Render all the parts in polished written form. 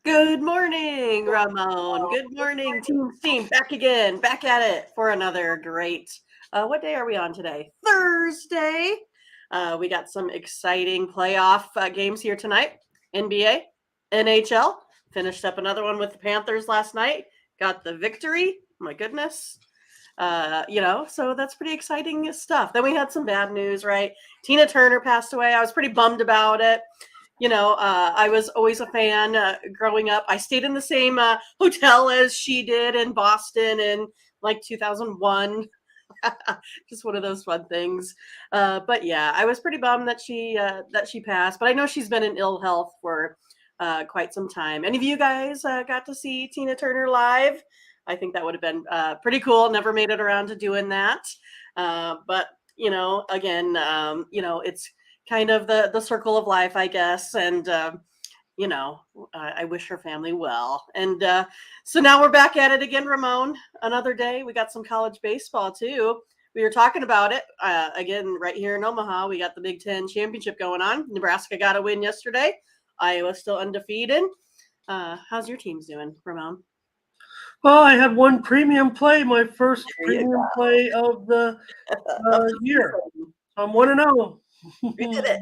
Good morning, Ramon. Good morning, team. Back again, back at it for another great. What day are we on today? Thursday. We got some exciting playoff games here tonight. NBA, NHL. Finished up another one with the Panthers last night. Got the victory. My goodness. So that's pretty exciting stuff. Then we had some bad news, right? Tina Turner passed away. I was pretty bummed about it. I was always a fan growing up. I stayed in the same hotel as she did in Boston in like 2001. Just one of those fun things. But yeah, I was pretty bummed that she passed. But I know she's been in ill health for quite some time. Any of you guys got to see Tina Turner live? I think that would have been pretty cool. Never made it around to doing that. But again, it's kind of the circle of life, I guess. And I wish her family well. And so now we're back at it again, Ramon. Another day. We got some college baseball too. We were talking about it again right here in Omaha. We got the Big Ten championship going on. Nebraska got a win yesterday. Iowa still undefeated. How's your teams doing, Ramon? Well, I had one premium play, my first premium play of the year. I'm 1-0. We did it.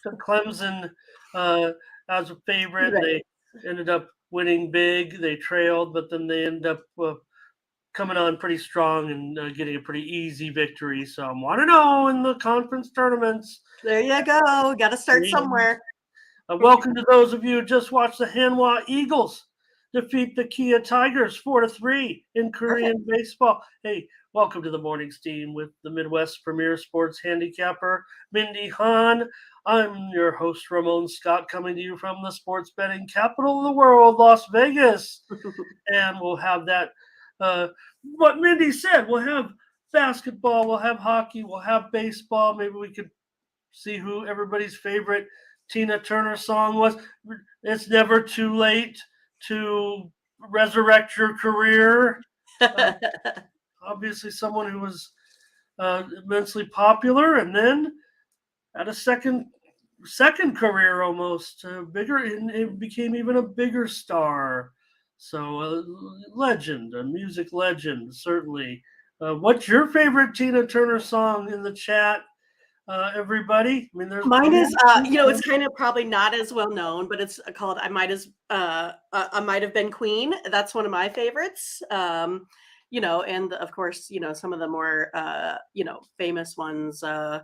Clemson as a favorite. Right. They ended up winning big. They trailed, but then they ended up coming on pretty strong and getting a pretty easy victory. So I'm 1-0 in the conference tournaments. There you go. Got to start somewhere. Welcome to those of you who just watched the Hanwha Eagles defeat the Kia Tigers 4-3 in Korean baseball. Hey, welcome to the morning steam with the Midwest Premier Sports Handicapper, Mindy, Hahne. I'm your host, Ramon Scott, coming to you from the sports betting capital of the world, Las Vegas. And we'll have that, what Mindy said, we'll have basketball, we'll have hockey, we'll have baseball. Maybe we could see who everybody's favorite Tina Turner song was. It's never too late to resurrect your career. Obviously, someone who was immensely popular, and then had a second career almost bigger, and it became even a bigger star. So, a legend, a music legend, certainly. What's your favorite Tina Turner song in the chat? Everybody. I mean, there's Mine is, it's kind of probably not as well known, but it's called I Might Have Been Queen. That's one of my favorites. And of course, some of the more, famous ones. There's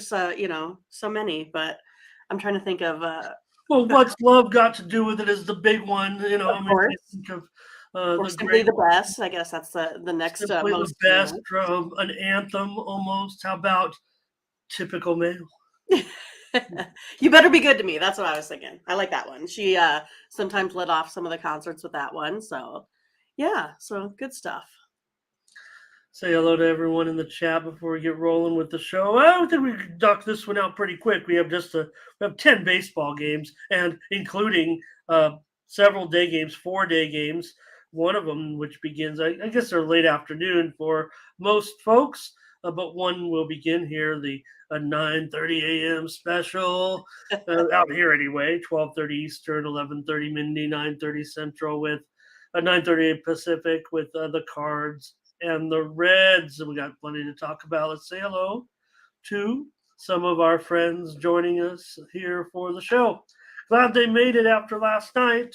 so many, but I'm trying to think of. Well, what's love got to do with it is the big one. Of course. Think of Or Simply the Best. I guess that's the next Simply most the Best, an anthem almost. How about Typical Male? You Better Be Good to Me. That's what I was thinking. I like that one. She sometimes lit off some of the concerts with that one. So yeah, so good stuff. Say hello to everyone in the chat before we get rolling with the show. I think we could duck this one out pretty quick. We have 10 baseball games, and including several day games, 4-day games. One of them, which begins, I guess they're late afternoon for most folks, but one will begin here, the 9:30 a.m. special out here anyway, 12:30 Eastern, 11:30 Mindy, 9:30 Central with 9:30 Pacific with the Cards and the Reds. We got plenty to talk about. Let's say hello to some of our friends joining us here for the show. Glad they made it after last night.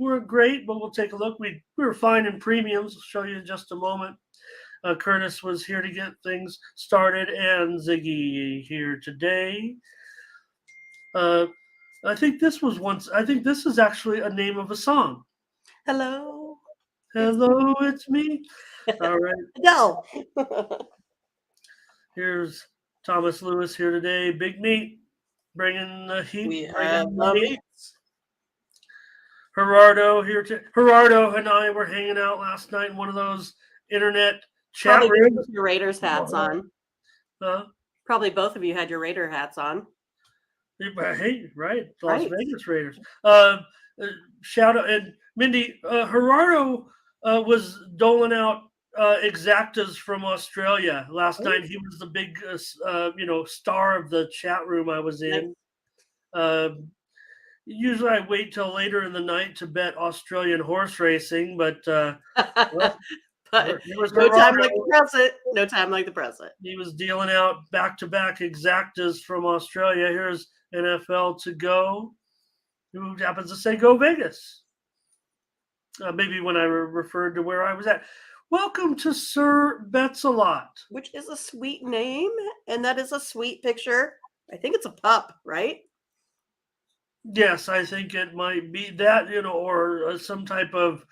We were great, but we'll take a look. We were fine in premiums. I'll show you in just a moment. Curtis was here to get things started, and Ziggy here today. I think this is actually a name of a song. Hello. Hello, it's me. All right. No. Here's Thomas Lewis here today. Big Meat bringing the heat. We have the meat. Gerardo here. Gerardo and I were hanging out last night in one of those internet chat Probably rooms. both of your Raiders hats on. Probably both of you had your Raider hats on. Hey, right. Las Vegas Raiders. Shout out. And Mindy, Gerardo was doling out exactas from Australia last night. He was the big, star of the chat room I was in. Usually I wait till later in the night to bet Australian horse racing, but well, But here was no time like Gerardo. the present. No time like the present. He was dealing out back-to-back exactas from Australia. Here's NFL to go. Who happens to say go Vegas? Maybe when I referred to where I was at. Welcome to Sir Bets a Lot. Which is a sweet name, and that is a sweet picture. I think it's a pup, right? Yes, I think it might be that, or some type of,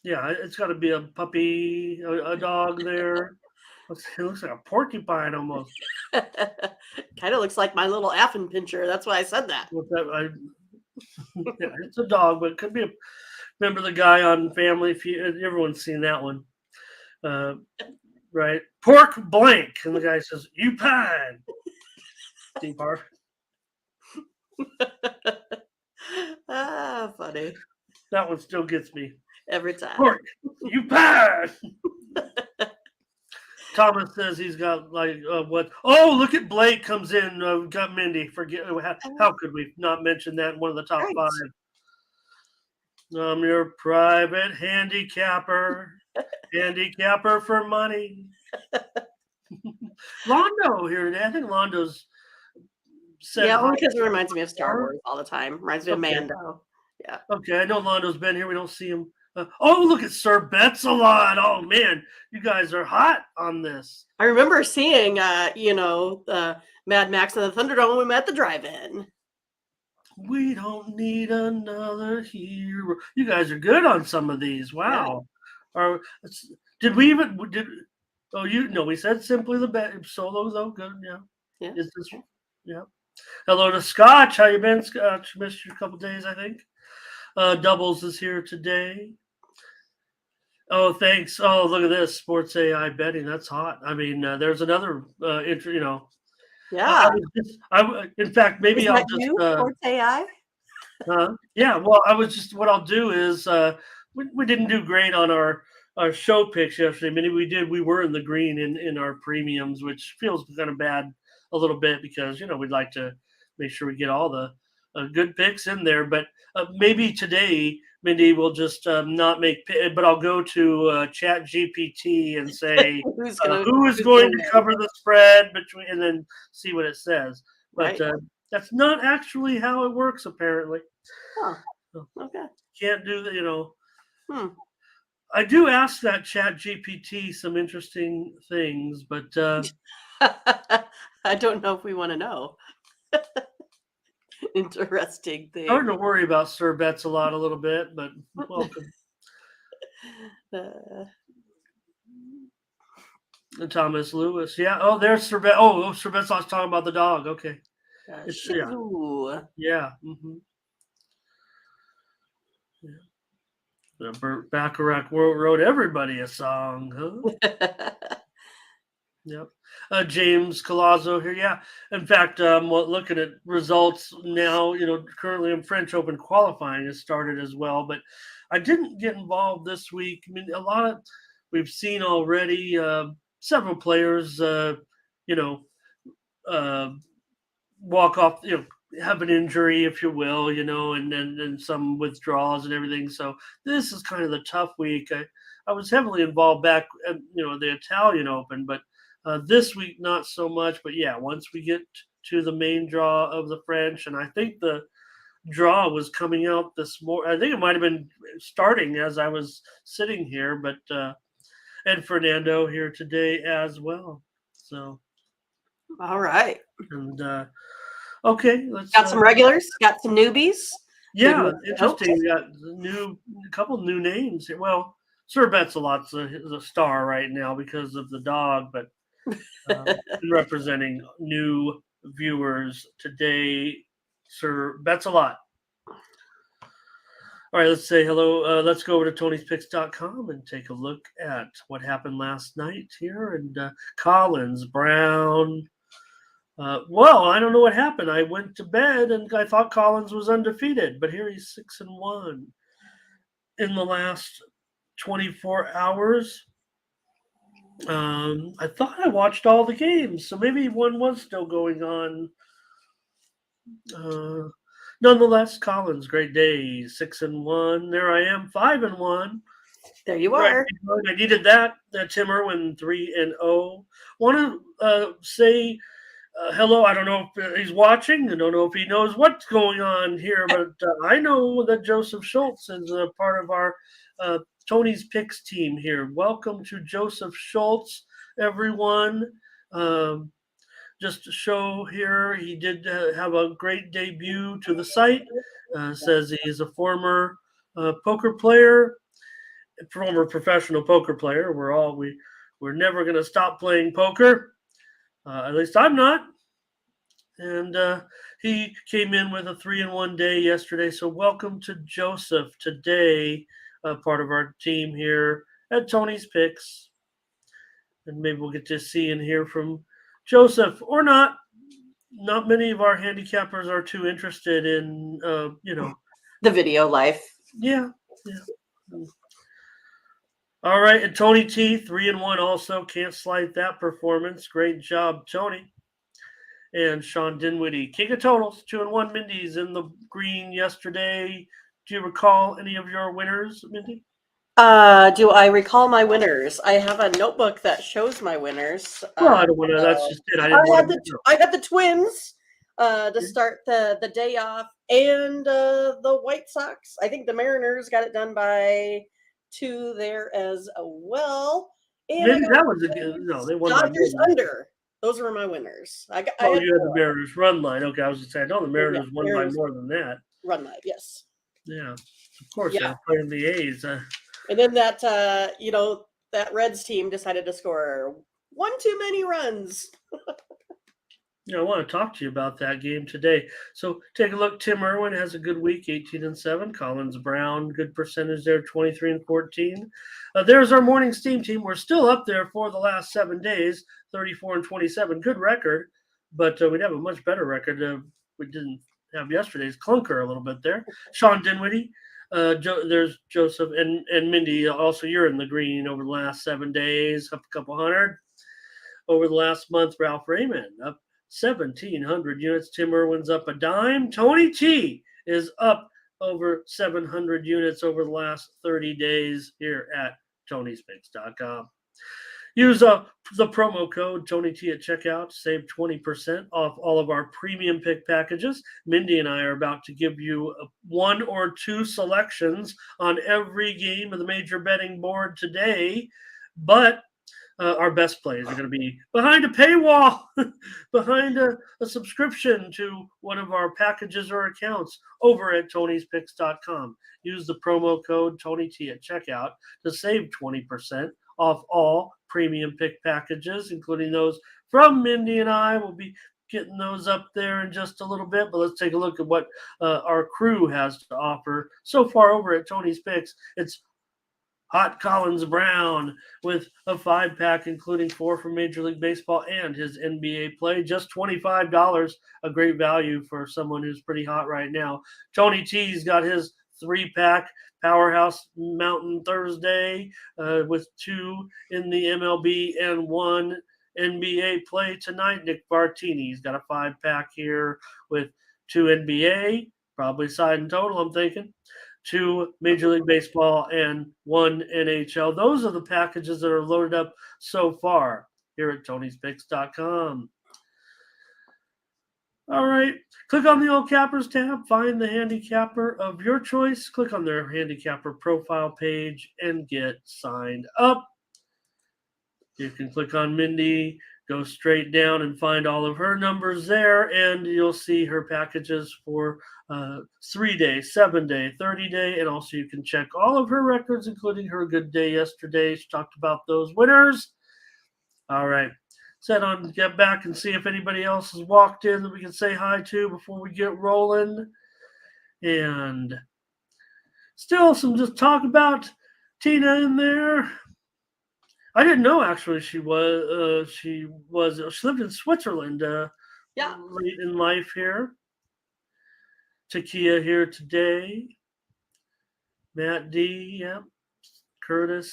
yeah, it's got to be a puppy, a dog there. It looks like a porcupine almost. Kind of looks like my little Affenpinscher. That's why I said that. With that, yeah, it's a dog, but it could be a. Remember the guy on Family Feud? Everyone's seen that one, right? Pork blank, and the guy says, "You pine." Deep Park. Funny. That one still gets me. Every time. Pork, you pine. Thomas says he's got like what? Oh, look at Blake comes in. Got Mindy. Forget how could we not mention that in one of the top Right. 5? I'm your private handicapper. Handicapper for money. Londo here today. I think Londo's said Yeah, hi. only because it reminds me of Star Wars all the time. Reminds me of Okay. Mando. Yeah. Okay, I know Londo's been here. We don't see him. Oh, look at Sir Bets a Lot. Oh man, you guys are hot on this. I remember seeing, Mad Max and the Thunderdome when we met at the drive-in. We don't need another hero. You guys are good on some of these. Wow. Did we even did? Oh, we said simply the bet solo though. Good, yeah. Yeah. Is this? Yeah. Hello to Scotch. How you been, Scotch? Missed you a couple days, I think. Doubles is here today. Oh, thanks. Oh, look at this sports AI betting. That's hot. I mean, there's another Yeah. In fact, maybe Is I'll that just. you, Sports AI? Yeah. Well, what I'll do is we didn't do great on our show picks yesterday. Maybe we did. We were in the green in our premiums, which feels kind of bad a little bit because we'd like to make sure we get all the good picks in there. But maybe today, Mindy will just not make. But I'll go to Chat GPT and say who is going to cover the spread between, and then see what it says. But Right. that's not actually how it works, apparently. Oh, okay. Can't do that, Hmm. I do ask that Chat GPT some interesting things, but I don't know if we want to know. Interesting thing. starting to worry about Sir Bets a little bit, but welcome. Thomas Lewis. Yeah. Oh, there's Sir Bet. Oh, Sir Bet's talking about the dog. Okay. Yeah. Mm-hmm. Yeah. Burt Bacharach wrote everybody a song, huh? Yep. James Colazzo here. Yeah. In fact, looking at results now, currently in French Open qualifying has started as well, but I didn't get involved this week. I mean, we've seen already several players, walk off, have an injury, if you will, and some withdrawals and everything. So this is kind of the tough week. I was heavily involved back at, the Italian Open, but this week, not so much, but yeah, once we get to the main draw of the French, and I think the draw was coming out this morning. I think it might have been starting as I was sitting here, but and Fernando here today as well. So, all right. And okay, let's got some regulars, got some newbies. Yeah, interesting. We got a couple new names here. Well, Sir Bet's is a star right now because of the dog, but representing new viewers today, Sir Bet's a Lot. All right, let's say hello. Let's go over to Tony'sPicks.com and take a look at what happened last night here. And Collins, Brown. Well, I don't know what happened. I went to bed and I thought Collins was undefeated, but here he's 6-1 in the last 24 hours. I thought I watched all the games, so maybe one was still going on. Nonetheless, Collins, great day, 6-1. There I am, 5-1. There you Right, are. I needed that. Tim Irwin, 3-0. Want to say hello. I don't know if he's watching. I don't know if he knows what's going on here, but I know that Joseph Schultz is a part of our Tony's Picks team here. Welcome to Joseph Schultz, everyone. Um, just to show here, he did have a great debut to the site. Says he is a former poker player, former professional poker player. We're never going to stop playing poker. At least I'm not. And he came in with a 3-1 day yesterday. So welcome to Joseph today, part of our team here at Tony's Picks. And maybe we'll get to see and hear from Joseph or not. Not many of our handicappers are too interested in, The video life. Yeah. All right, and Tony T, 3-1 also. Can't slight that performance. Great job, Tony. And Sean Dinwiddie, king of totals, 2-1. Mindy's in the green yesterday. Do you recall any of your winners, Mindy? Do I recall my winners? I have a notebook that shows my winners. Well, I don't want to. That's just it. I didn't want to. I had the Twins to start the day off, and the White Sox. I think the Mariners got it done by 2 there as well. And Maybe that was a good. No, they won. Dodgers under. Those were my winners. You had the Mariners run line. Okay, I was just saying. No, the Mariners won Mariners by more than that. Run line, yes. Yeah, of course. Yeah. They're playing the A's. And then that that Reds team decided to score one too many runs. I want to talk to you about that game today. So take a look. Tim Irwin has a good week, 18-7. Collins Brown, good percentage there, 23-14. There's our morning steam team. We're still up there for the last 7 days, 34-27. Good record, but we'd have a much better record. We didn't have yesterday's clunker a little bit there. Sean Dinwiddie. There's Joseph and Mindy. Also, you're in the green over the last 7 days, up a couple hundred. Over the last month, Ralph Raymond up 1,700 units. Tim Irwin's up a dime. Tony T is up over 700 units over the last 30 days here at Tony'sPicks.com. Use the promo code TonyT at checkout to save 20% off all of our premium pick packages. Mindy and I are about to give you 1 or 2 selections on every game of the major betting board today, but our best plays are going to be behind a paywall, behind a subscription to one of our packages or accounts over at Tony'sPicks.com. Use the promo code TonyT at checkout to save 20% off all premium pick packages, including those from Mindy and I. We'll be getting those up there in just a little bit, but let's take a look at what our crew has to offer so far over at Tony's Picks. It's Hot Collins Brown with a 5-pack, including 4 from Major League Baseball and his NBA play. Just $25, a great value for someone who's pretty hot right now. Tony T's got his 3-pack Powerhouse Mountain Thursday with 2 in the MLB and 1 NBA play tonight. Nick Bartini's got a 5-pack here with 2 NBA, probably side and total, I'm thinking. 2 Major League Baseball and 1 NHL. Those are the packages that are loaded up so far here at Tony'sPicks.com. All right. Click on the All Cappers tab. Find the handicapper of your choice. Click on their handicapper profile page and get signed up. You can click on Mindy, go straight down and find all of her numbers there, and you'll see her packages for 3-day, 7-day, 30-day, and also you can check all of her records, including her good day yesterday. She talked about those winners. All right. Set on to get back and see if anybody else has walked in that we can say hi to before we get rolling. And still some just talk about Tina in there. I didn't know actually she lived in Switzerland late in life here. Takia here today. Matt D, yeah. Curtis.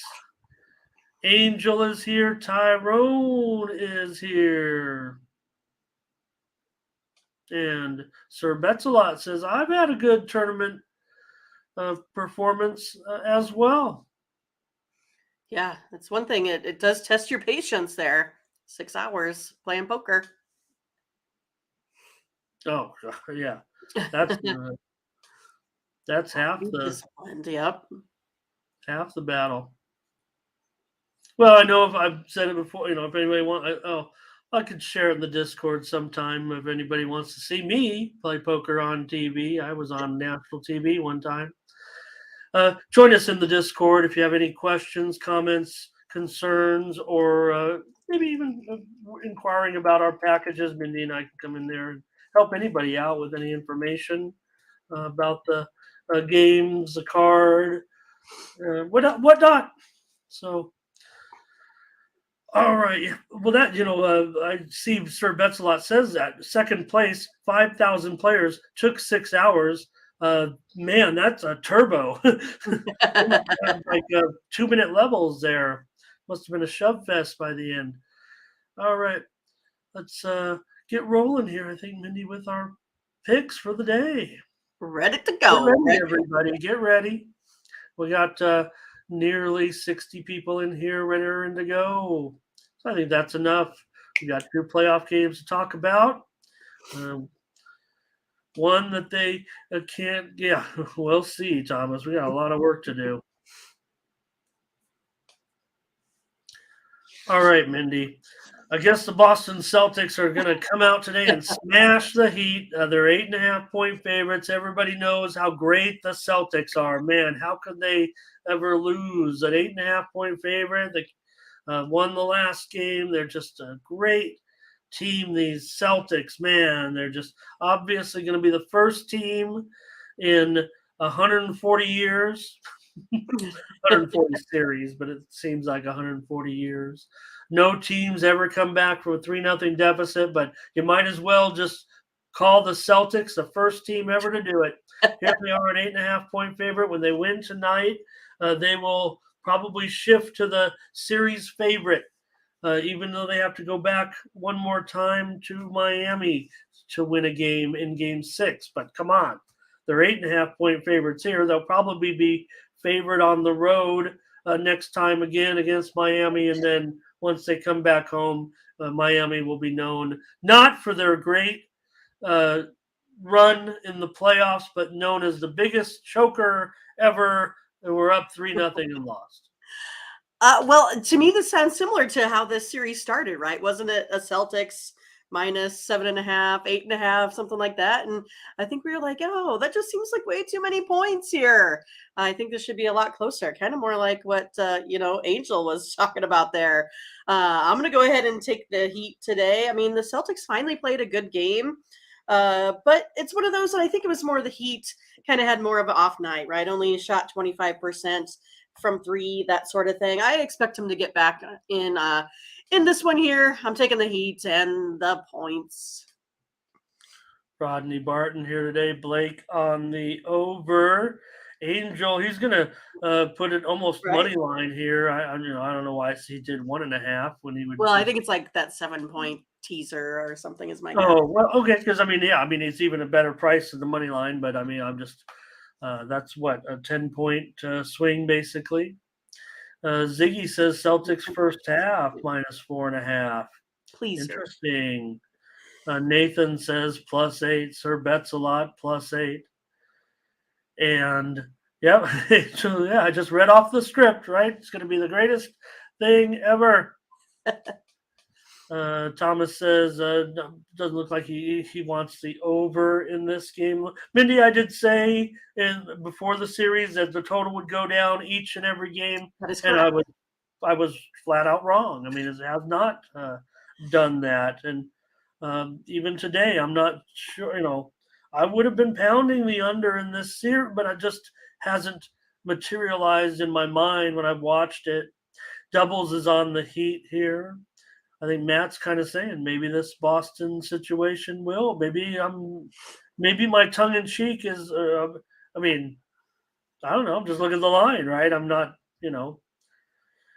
Angel is here. Tyrone is here. And Sir Betsalot says, I've had a good tournament performance as well. Yeah, that's one thing. It does test your patience there. 6 hours playing poker. Oh, yeah. That's that's half Be the disciplined. Yep. battle. Well, I know if I've said it before, if anybody I could share it in the Discord sometime if anybody wants to see me play poker on TV. I was on national TV one time. Join us in the Discord if you have any questions, comments, concerns, or maybe even inquiring about our packages. Mindy and I can come in there and help anybody out with any information about the games, the card, whatnot. So, all right. Well, I see Sir Betsalot says that second place, 5,000 players took 6 hours. Man, that's a turbo. Like 2 minute levels there. Must have been a shove fest by the end. All right. Let's get rolling here. I think, Mindy, with our picks for the day. Ready to Get go. ready, everybody. Get ready. We got nearly 60 people in here ready to go. So I think that's enough. We got 2 playoff games to talk about. One that they can't. Yeah, we'll see, Thomas. We got a lot of work to do. All right, Mindy. I guess the Boston Celtics are going to come out today and smash the Heat. They're 8.5-point favorites. Everybody knows how great the Celtics are. Man, how could they ever lose? An 8.5-point favorite. They won the last game. They're just a great team. These Celtics, man, they're just obviously going to be the first team in 140 years. 140 series, but it seems like 140 years. No teams ever come back from a 3-0 deficit, but you might as well just call the Celtics the first team ever to do it. Here they are, an 8.5-point favorite. When they win tonight, they will probably shift to the series favorite, even though they have to go back one more time to Miami to win a game in Game 6. But come on, they're 8.5-point favorites here. They'll probably be favored on the road next time again against Miami. And then once they come back home, Miami will be known not for their great run in the playoffs, but known as the biggest choker ever. They were up 3-0 and lost. Well, to me, this sounds similar to how this series started, right? Wasn't it a Celtics minus 7.5, 8.5, something like that? And I think we were like, oh, that just seems like way too many points here. I think this should be a lot closer, kind of more like what, Angel was talking about there. I'm going to go ahead and take the Heat today. I mean, the Celtics finally played a good game. But it's one of those that I think it was more the Heat kind of had more of an off night, right? Only shot 25% from 3, that sort of thing. I expect him to get back in this one here. I'm taking the Heat and the points. Rodney Barton here today. Blake on the over. Angel, he's gonna put it almost Right. money line here. I don't know why he did 1.5 when he would. Well, I think it's like that 7-point teaser or something is my guess. Oh well, okay. Because it's even a better price than the money line. But I'm just that's what a 10-point swing basically. Ziggy says Celtics first half minus 4.5. Please, Interesting. Nathan says +8. Sir Betsalot +8. And yeah, so I just read off the script, right? It's going to be the greatest thing ever. Thomas says doesn't look like he wants the over in this game. Mindy, I did say before the series that the total would go down each and every game, that is and correct. I was flat out wrong. I mean, it has not done that, and even today, I'm not sure. I would have been pounding the under in this series, but it just hasn't materialized in my mind when I've watched it. Doubles is on the Heat here. I think Matt's kind of saying maybe this Boston situation will. Maybe my tongue in cheek is. I mean, I don't know. I'm just looking at the line, right? I'm not.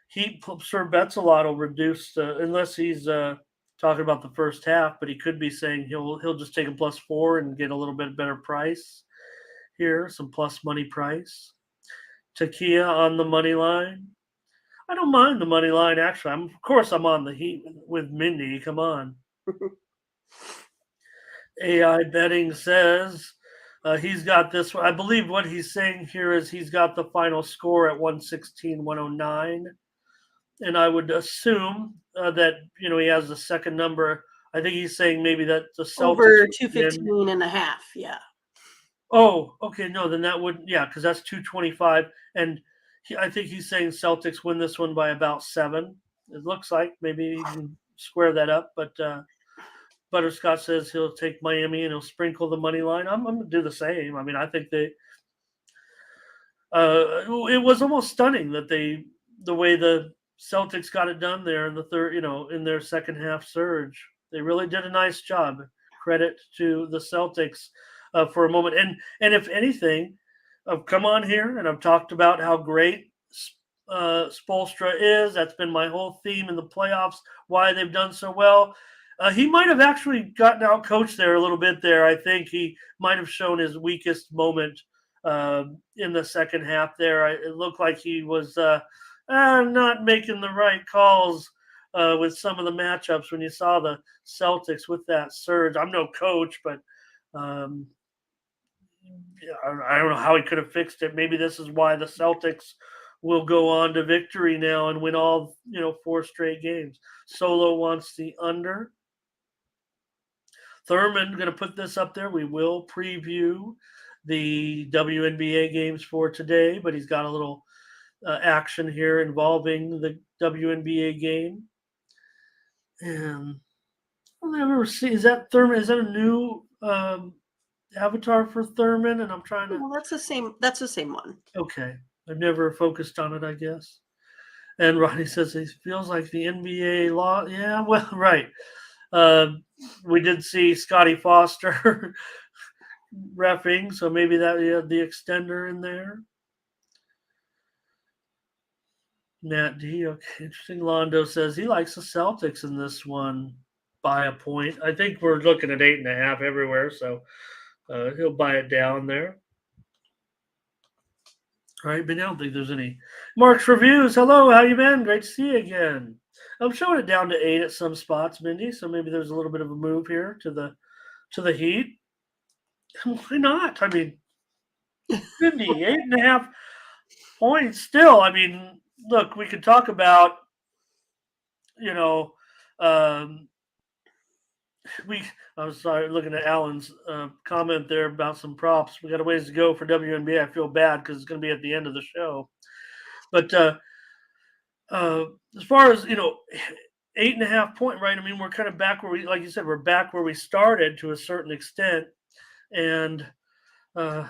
Heat Sir Betsalot will reduce unless he's talking about the first half, but he could be saying he'll just take a +4 and get a little bit better price here, some plus money price. Takia on the money line. I don't mind the money line actually. Of course I'm on the Heat with Mindy. Come on. AI betting says he's got this. I believe what he's saying here is he's got the final score at 116-109. And I would assume that he has the second number. I think he's saying maybe that the Celtics Over would 215 and a half. Yeah. Oh, okay. No, then that would because that's 225, and I think he's saying Celtics win this one by about 7. It looks like maybe you can square that up, but Butterscotch says he'll take Miami and he'll sprinkle the money line. I'm going to do the same. I mean, I think they. It was almost stunning that the way the Celtics got it done there in the third, in their second half surge. They really did a nice job. Credit to the Celtics for a moment. And if anything, I've come on here and I've talked about how great Spoelstra is. That's been my whole theme in the playoffs, why they've done so well. He might have actually gotten out coached there a little bit there. I think he might have shown his weakest moment in the second half there. It looked like he was not making the right calls with some of the matchups when you saw the Celtics with that surge. I'm no coach, but I don't know how he could have fixed it. Maybe this is why the Celtics will go on to victory now and win all 4 straight games. Solo wants the under. Thurman going to put this up there. We will preview the WNBA games for today, but he's got a little action here involving the WNBA game. And I've never seen, is that Thurman? Is that a new avatar for Thurman? And I'm trying to. Well, that's the same one. Okay, I've never focused on it, I guess. And Ronnie says he feels like the NBA law. Yeah, well, right. We did see Scotty Foster reffing, so maybe that had the extender in there. Nat D, okay, interesting. Londo says he likes the Celtics in this one by a point. I think we're looking at 8.5 everywhere, so he'll buy it down there. All right, but I don't think there's any. Mark's Reviews, hello, how you been? Great to see you again. I'm showing it down to 8 at some spots, Mindy, so maybe there's a little bit of a move here to the Heat. Why not? I mean, Mindy, 8.5 points still. I mean, look, we could talk about, I was sorry, looking at Alan's comment there about some props. We got a ways to go for WNBA. I feel bad because it's going to be at the end of the show. But as far as 8.5 point, right? I mean, we're kind of back where like you said, we're back where we started to a certain extent. And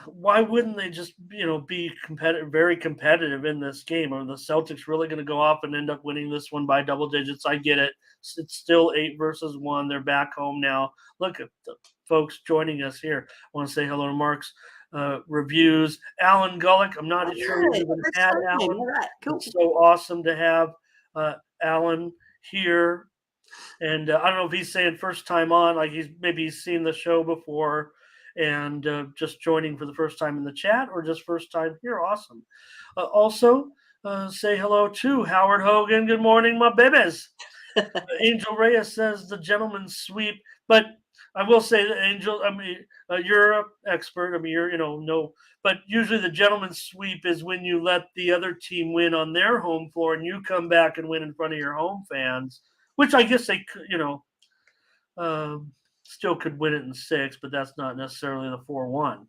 why wouldn't they just be competitive, very competitive in this game? Are the Celtics really going to go off and end up winning this one by double digits? I get it. It's still 8-1. They're back home now. Look at the folks joining us here. I want to say hello to Mark's reviews. Alan Gullick. I'm not sure we even had Alan. Right. Cool. It's so awesome to have Alan here. And I don't know if he's saying first time on, like he's seen the show before and just joining for the first time in the chat or just first time here. Awesome. Also, say hello to Howard Hogan. Good morning, my babies. Angel Reyes says the gentleman's sweep, but I will say that Angel, I mean, you're an expert. I mean, but usually the gentleman's sweep is when you let the other team win on their home floor and you come back and win in front of your home fans, which I guess they could, still could win it in 6, but that's not necessarily the 4-1.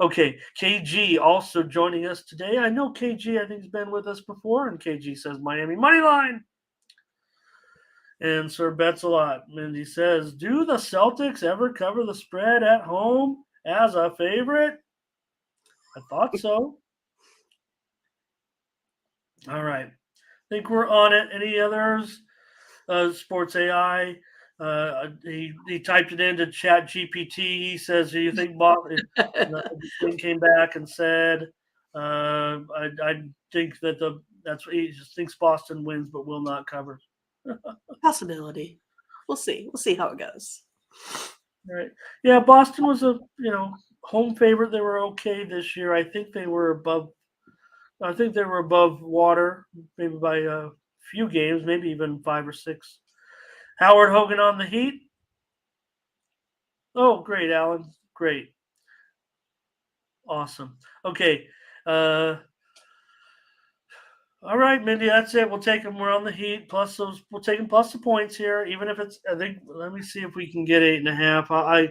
Okay, KG also joining us today. I know KG, I think, has been with us before, and KG says Miami money line. And Sir Bets a lot. Mindy says, do the Celtics ever cover the spread at home as a favorite? I thought so. All right. I think we're on it. Any others? Sports AI. He typed it into Chat GPT. He says, "Do you think Boston came back and said, I think that's what he just thinks Boston wins, but will not cover." Possibility. We'll see. We'll see how it goes. Right. Yeah, Boston was a home favorite. They were okay this year. I think they were above. I think they were above water, maybe by a few games, maybe even 5 or 6. Howard Hogan on the Heat. Oh, great, Alan. Great. Awesome. Okay. Uh, all right, Mindy, that's it. We'll take them. We're on the Heat. Plus those. We'll take them plus the points here, even if it's. I think. Let me see if we can get 8.5. I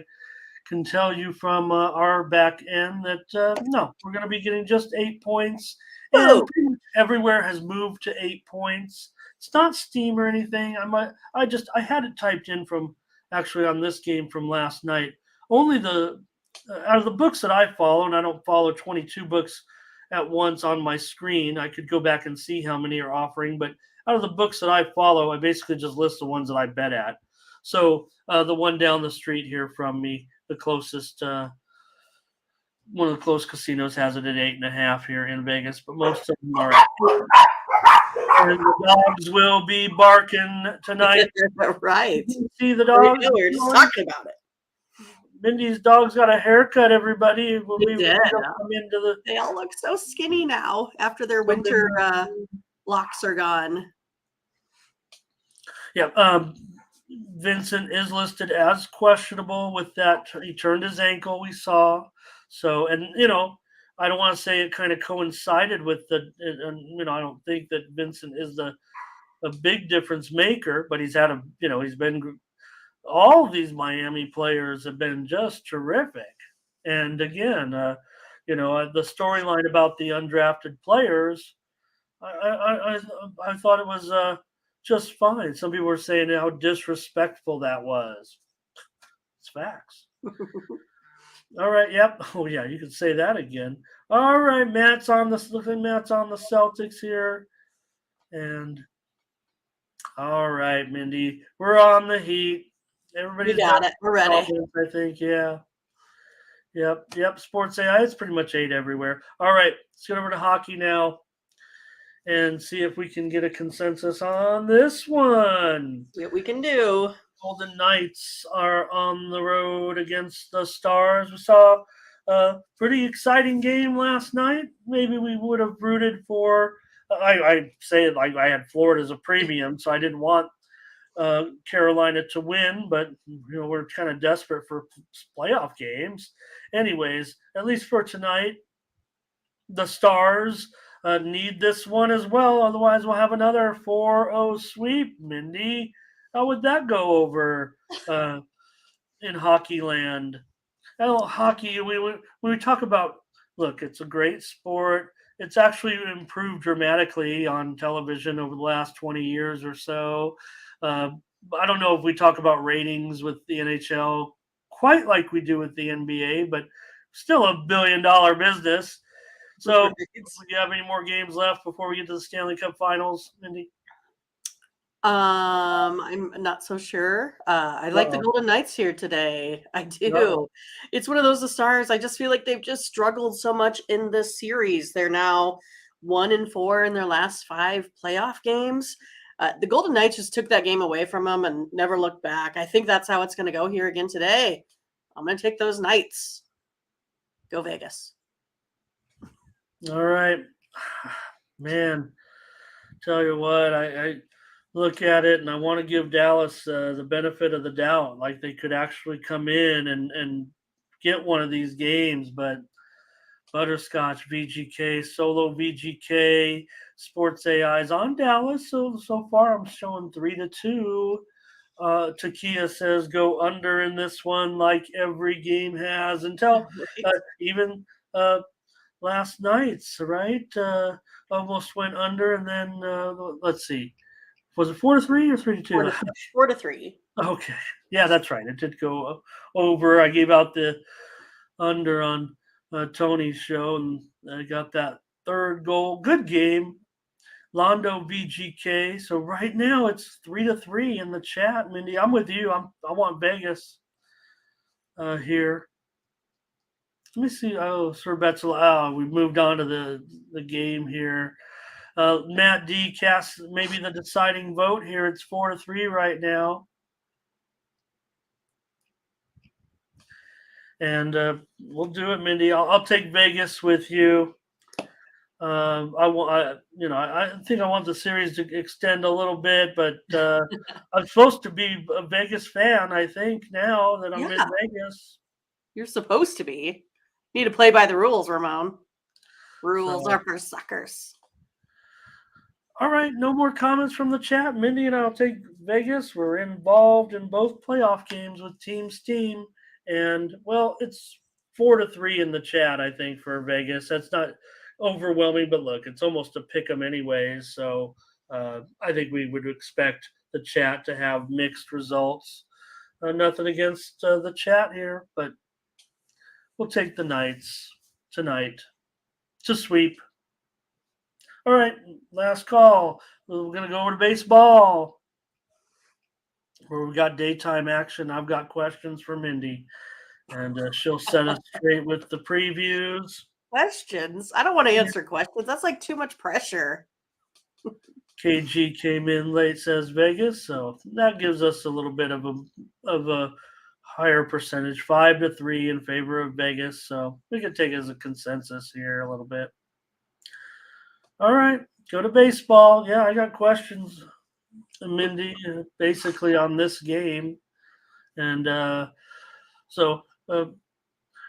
can tell you from our back end that no, we're going to be getting just 8 points, and Whoa. pretty much everywhere has moved to 8 points. It's not Steam or anything. I had it typed in from actually on this game from last night. Only the out of the books that I follow, and I don't follow 22 books at once on my screen. I could go back and see how many are offering, but out of the books that I follow, I basically just list the ones that I bet at. So the one down the street here from me, the closest one of the close casinos has it at 8.5 here in Vegas, but most of them are at 8. And the dogs will be barking tonight. Right. You see the There you dogs? go. We were just talking about it. Mindy's dog's got a haircut, everybody. Will They be did. come into the They all look so skinny now after their winter locks are gone. Yeah, Vincent is listed as questionable with that. He turned his ankle, we saw. So, and I don't want to say it kind of coincided with and I don't think that Vincent is a big difference maker, but he's had he's been, all of these Miami players have been just terrific. And again, the storyline about the undrafted players, I thought it was just fine. Some people were saying how disrespectful that was. It's facts. All right. Yep. Oh yeah, you could say that again. All right, Matt's on the Celtics here, and all right, Mindy, we're on the Heat. Everybody's We got it. We're ready. I think. Yeah. Yep. Sports AI. It's pretty much 8 everywhere. All right. Let's get over to hockey now and see if we can get a consensus on this one. See what we can do. Golden Knights are on the road against the Stars. We saw a pretty exciting game last night. Maybe we would have rooted for. I say it like I had Florida as a premium, so I didn't want Carolina to win, but we're kind of desperate for playoff games. Anyways, at least for tonight, the Stars need this one as well. Otherwise, we'll have another 4-0 sweep. Mindy, how would that go over in hockey land? Hockey, when we talk about, look, it's a great sport. It's actually improved dramatically on television over the last 20 years or so. I don't know if we talk about ratings with the NHL quite like we do with the NBA, but still $1 billion business. So, do you have any more games left before we get to the Stanley Cup Finals, Mindy? I'm not so sure. I like the Golden Knights here today. I do. It's one of those Stars. I just feel like they've just struggled so much in this series. They're now 1-4 in their last 5 playoff games. The Golden Knights just took that game away from them and never looked back. I think that's how it's going to go here again today. I'm going to take those Knights. Go Vegas. All right, man. Tell you what, I look at it and I want to give Dallas the benefit of the doubt, like they could actually come in and get one of these games. But Butterscotch, VGK, Solo VGK, Sports AI is on Dallas. So far I'm showing 3-2. Takia says go under in this one, like every game has until even last night's, right? Almost went under, and then let's see, was it 4-3 or 3-2? 4-3. Okay, yeah, that's right. It did go over. I gave out the under on Tony's show, and I got that third goal. Good game, Londo VGK. So right now it's 3-3 in the chat. Mindy, I'm with you. I want Vegas here. Let me see. Oh, Sir Betzel. Oh, we moved on to the game here. Matt D casts maybe the deciding vote here. It's 4-3 right now. and we'll do it, Mindy. I'll take Vegas with you. I think I want the series to extend a little bit, but I'm supposed to be a Vegas fan. I think now that I'm in Yeah, Vegas, you're supposed to be. You need to play by the rules, Ramon. Rules so are for suckers. all right, no more comments from the chat. Mindy and I'll take Vegas. We're involved in both playoff games with Team Steam, and well, it's 4-3 in the chat. I think for Vegas, that's not overwhelming, but look, it's almost a pick 'em anyways. So I think we would expect the chat to have mixed results. Nothing against the chat here, but we'll take the Knights tonight to sweep. All right, last call. We're going to go over to baseball where we got daytime action. I've got questions for Mindy, and she'll set us straight with the previews. Questions? I don't want to answer questions. That's like too much pressure. KG came in late, says Vegas, so that gives us a little bit of a higher percentage, 5-3 in favor of Vegas. So we can take it as a consensus here a little bit. All right, go to baseball. Yeah, I got questions, Mindy, basically on this game. And so,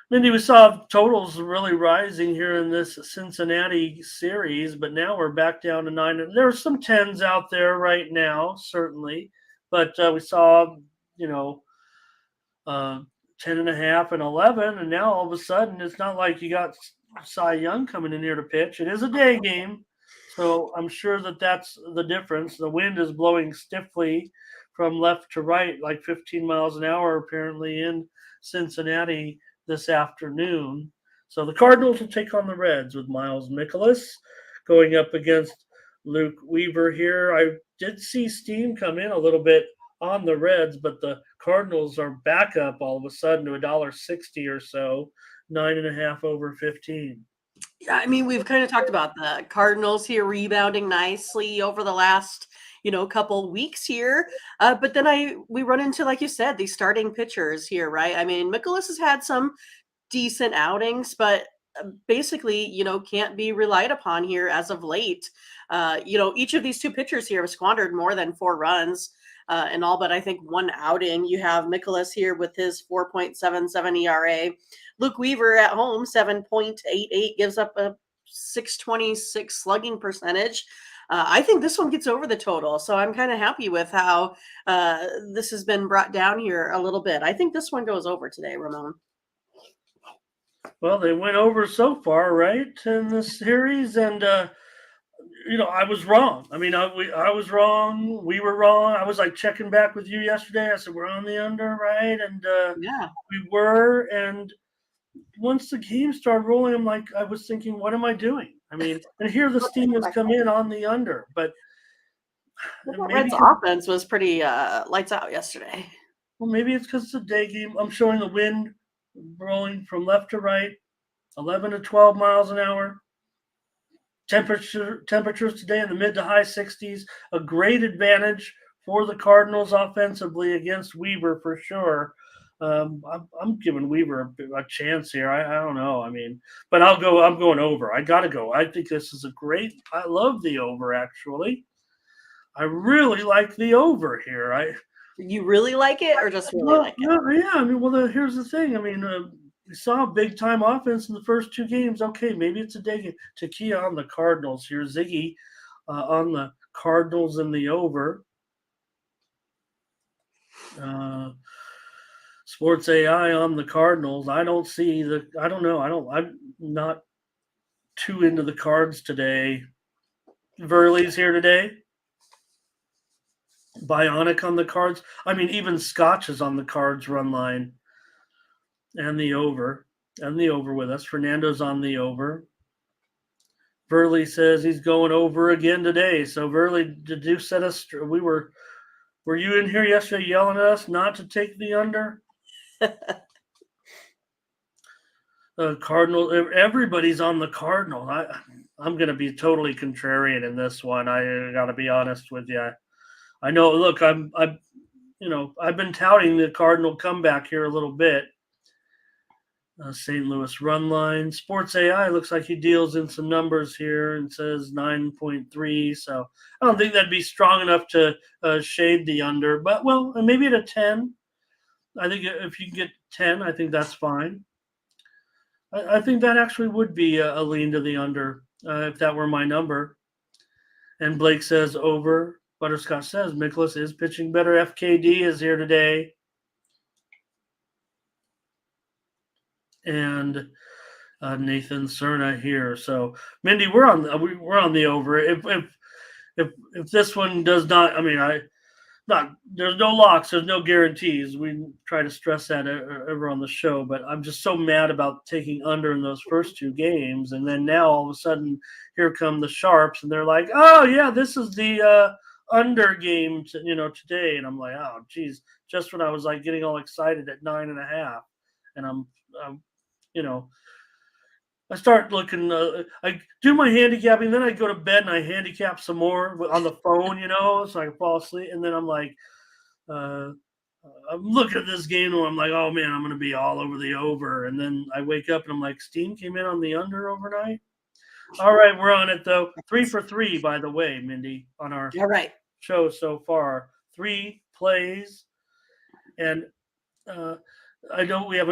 Mindy, we saw totals really rising here in this Cincinnati series, but now we're back down to 9. There are some 10s out there right now, certainly, but we saw, you know, 10 and a half and 11, and now all of a sudden it's not like you got Cy Young coming in here to pitch. It is a day game, so I'm sure that's the difference. The wind is blowing stiffly from left to right, like 15 miles an hour, apparently, in Cincinnati this afternoon. So the Cardinals will take on the Reds with Miles Mikolas going up against Luke Weaver here. I did see steam come in a little bit on the Reds, but the Cardinals are back up all of a sudden to $1.60 or so, 9.5 over 15. Yeah, I mean, we've kind of talked about the Cardinals here rebounding nicely over the last, couple weeks here. But then we run into, like you said, these starting pitchers here, right? I mean, Mikolas has had some decent outings, but basically, can't be relied upon here as of late. Each of these two pitchers here have squandered more than 4 runs in all but I think one outing. You have Mikolas here with his 4.77 ERA. Luke Weaver at home, 7.88, gives up a 626 slugging percentage. I think this one gets over the total. So I'm kind of happy with how this has been brought down here a little bit. I think this one goes over today, Ramon. Well, they went over so far, right, in this series, and I was wrong. I mean, I was wrong. We were wrong. I was like checking back with you yesterday. I said we're on the under, right, and Yeah. we were. And once the game started rolling, I was thinking, what am I doing? I mean, and here the steam has come in on the under, but maybe Reds offense was pretty lights out yesterday. well, maybe it's because it's a day game. I'm showing the wind rolling from left to right, 11 to 12 miles an hour. Temperatures today in the mid to high 60s. A great advantage for the Cardinals offensively against Weaver for sure. I'm giving Weaver a chance here. I don't know. I mean, but I'm going over. I got to go. I think this is a great. I love the over actually. I really like the over here. You really like it, or just really like it? Yeah. I mean, here's the thing. I mean, we saw a big time offense in the first 2 games. Okay, maybe it's a day game. Takia on the Cardinals here. Ziggy on the Cardinals in the over. Sports AI on the Cardinals. I don't know. I'm not too into the cards today. Verley's here today. Bionic on the cards. I mean, even Scotch is on the cards run line. And the over with us. Fernando's on the over. Verley says he's going over again today. So Verley, did you set us? Were you in here yesterday yelling at us not to take the under? Cardinal. Everybody's on the Cardinal. I'm going to be totally contrarian in this one. I got to be honest with you. I know. Look, I've been touting the Cardinal comeback here a little bit. St. Louis run line. Sports AI looks like he deals in some numbers here and says 9.3. So I don't think that'd be strong enough to shade the under, but well, maybe at a 10. I think if you can get 10, I think that's fine. I think that actually would be a lean to the under if that were my number. And Blake says over. Butterscotch says Mikolas is pitching better. FKD is here today. And Nathan Cerna here. So Mindy, we're on the over. If this one does not, I mean, there's no locks, there's no guarantees. We try to stress that ever on the show, but I'm just so mad about taking under in those first two games, and then now all of a sudden here come the sharps, and they're like, oh yeah, this is the under game today, and I'm like, oh geez, just when I was like getting all excited at 9.5, and I'm you know. I start looking. I do my handicapping, then I go to bed and I handicap some more on the phone, so I can fall asleep. And then I'm like, I'm looking at this game and I'm like, oh man, I'm going to be all over the over. And then I wake up and I'm like, Steam came in on the under overnight. All right, we're on it though. 3 for 3, by the way, Mindy, on our show so far. 3 plays, and I know we have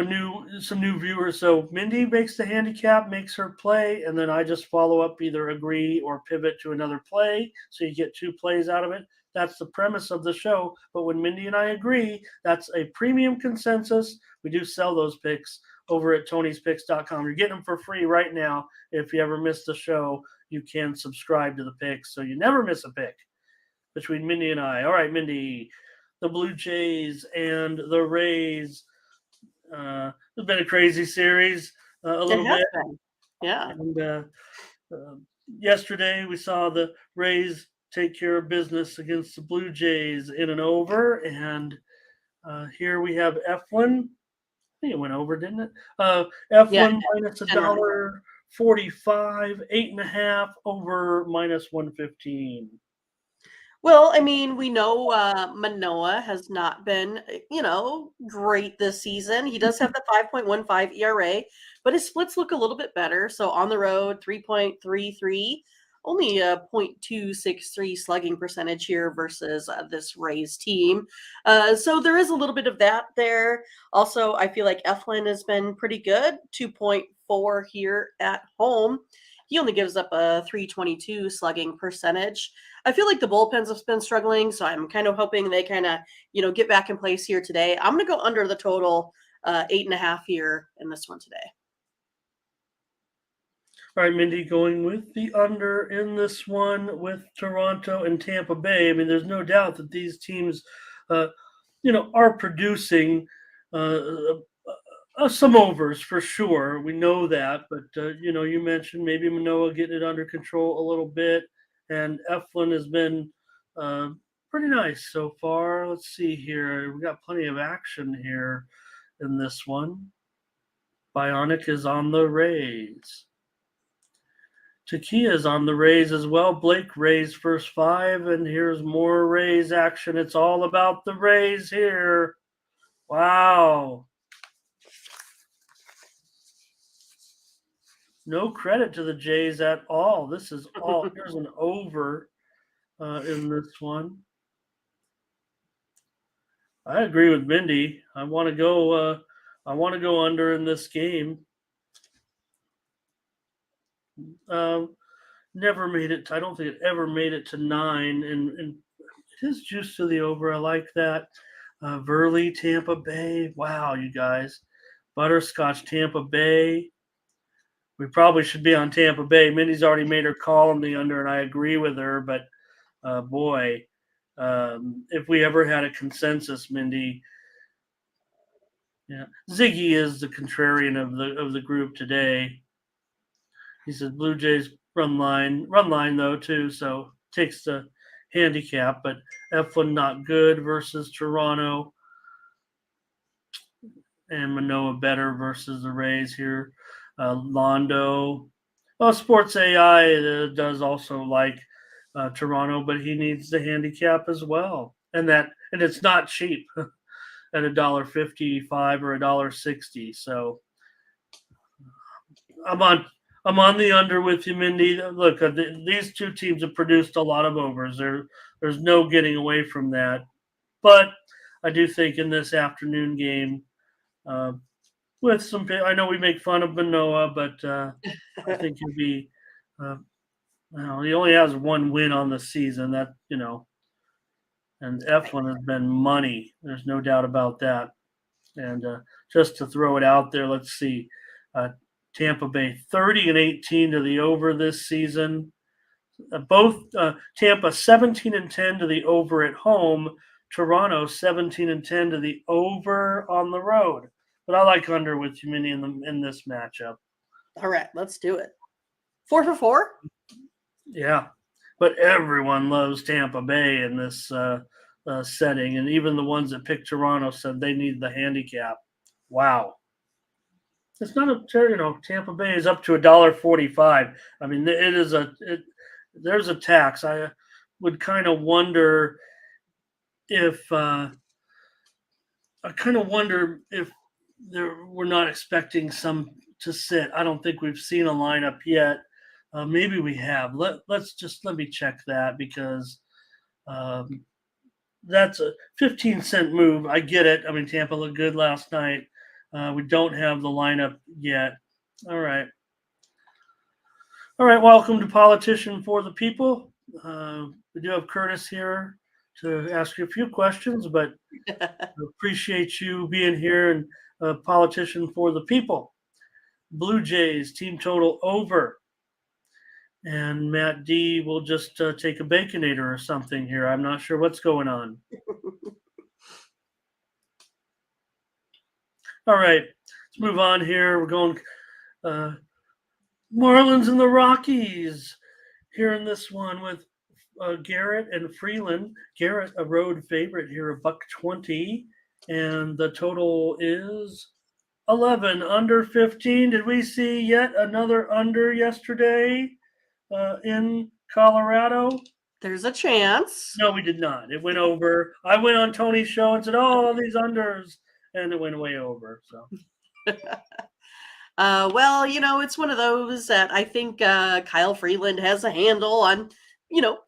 some new viewers. So Mindy makes the handicap, makes her play, and then I just follow up, either agree or pivot to another play. So you get 2 plays out of it. That's the premise of the show. But when Mindy and I agree, that's a premium consensus. We do sell those picks over at Tony'sPicks.com. You're getting them for free right now. If you ever miss the show, you can subscribe to the picks so you never miss a pick between Mindy and I. All right, Mindy, the Blue Jays and the Rays. It's been a crazy series a little bit. Yeah. And yesterday we saw the Rays take care of business against the Blue Jays in an over. And here we have Eflin. I think it went over, didn't it? Eflin minus $1.45, 8.5 over minus 115. Well, I mean, we know Manoah has not been, great this season. He does have the 5.15 ERA, but his splits look a little bit better. So on the road, 3.33, only a 0.263 slugging percentage here versus this Rays team. So there is a little bit of that there. Also, I feel like Eflin has been pretty good, 2.4 here at home. He only gives up a 322 slugging percentage. I feel like the bullpens have been struggling, so I'm kind of hoping they kind of, get back in place here today. I'm going to go under the total 8.5 here in this one today. All right, Mindy, going with the under in this one with Toronto and Tampa Bay. I mean, there's no doubt that these teams, are producing some overs for sure. We know that, but you mentioned maybe Manoah getting it under control a little bit, and Eflin has been pretty nice so far. Let's see here. We got plenty of action here in this one. Bionic is on the Rays. Takia is on the Rays as well. Blake Rays first 5, and here's more Rays action. It's all about the Rays here. Wow. No credit to the Jays at all. This is all. Here's an over in this one. I agree with Mindy. I want to go. I want to go under in this game. Never made it. I don't think it ever made it to 9, and it is juice to the over. I like that. Verley, Tampa Bay. Wow, you guys. Butterscotch, Tampa Bay. We probably should be on Tampa Bay. Mindy's already made her call on the under, and I agree with her. But boy, if we ever had a consensus, Mindy, yeah, Ziggy is the contrarian of the group today. He says Blue Jays run line though too, so takes the handicap. But Eflin not good versus Toronto, and Manoah better versus the Rays here. Londo, Sports AI does also like Toronto, but he needs the handicap as well, and it's not cheap at $1.55 or $1.60. So I'm on the under with you, Mindy. Look, these two teams have produced a lot of overs. There's no getting away from that. But I do think in this afternoon game, uh, with some, I know we make fun of Manoa, but I think he'll be. Uh, he only has one win on the season. And F1 has been money. There's no doubt about that. And just to throw it out there, let's see. Tampa Bay 30-18 to the over this season. Both Tampa 17-10 to the over at home. Toronto 17-10 to the over on the road. But I like under with you, Minnie, in this matchup. All right, let's do it. 4 for 4? Yeah, but everyone loves Tampa Bay in this setting, and even the ones that picked Toronto said they need the handicap. Wow. It's not Tampa Bay is up to $1.45. I mean, there's a tax. I would kind of wonder if we're not expecting some to sit. I don't think we've seen a lineup yet. Maybe we have. Let me check that because that's a 15-cent move. I get it. I mean, Tampa looked good last night. We don't have the lineup yet. All right. Welcome to Politician for the People. We do have Curtis here to ask you a few questions, but I appreciate you being here and Politician for the People. Blue Jays team total over. And Matt D will just take a Baconator or something here. I'm not sure what's going on. All right, let's move on here. We're going Marlins and the Rockies here in this one with Garrett and Freeland. Garrett, a road favorite here, $1.20. And the total is 11, under 15. Did we see yet another under yesterday? In Colorado? There's a chance. No, we did not. It went over. I went on Tony's show and said, "Oh, these unders," and it went way over. So, well, it's one of those that I think Kyle Freeland has a handle on,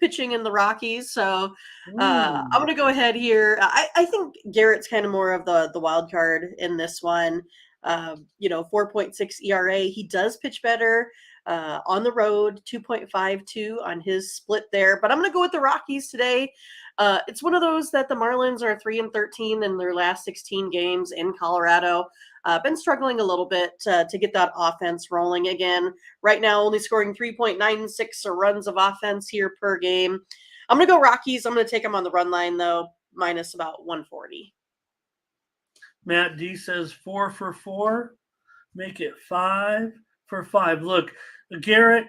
pitching in the Rockies. So I'm going to go ahead here. I think Garrett's kind of more of the wild card in this one. 4.6 ERA. He does pitch better. On the road, 2.52 on his split there. But I'm going to go with the Rockies today. It's one of those that the Marlins are 3-13 in their last 16 games in Colorado. Been struggling a little bit to get that offense rolling again. Right now, only scoring 3.96 runs of offense here per game. I'm going to go Rockies. I'm going to take them on the run line, though, minus about 140. Matt D says 4 for 4. Make it 5 for 5. Look, Garrett,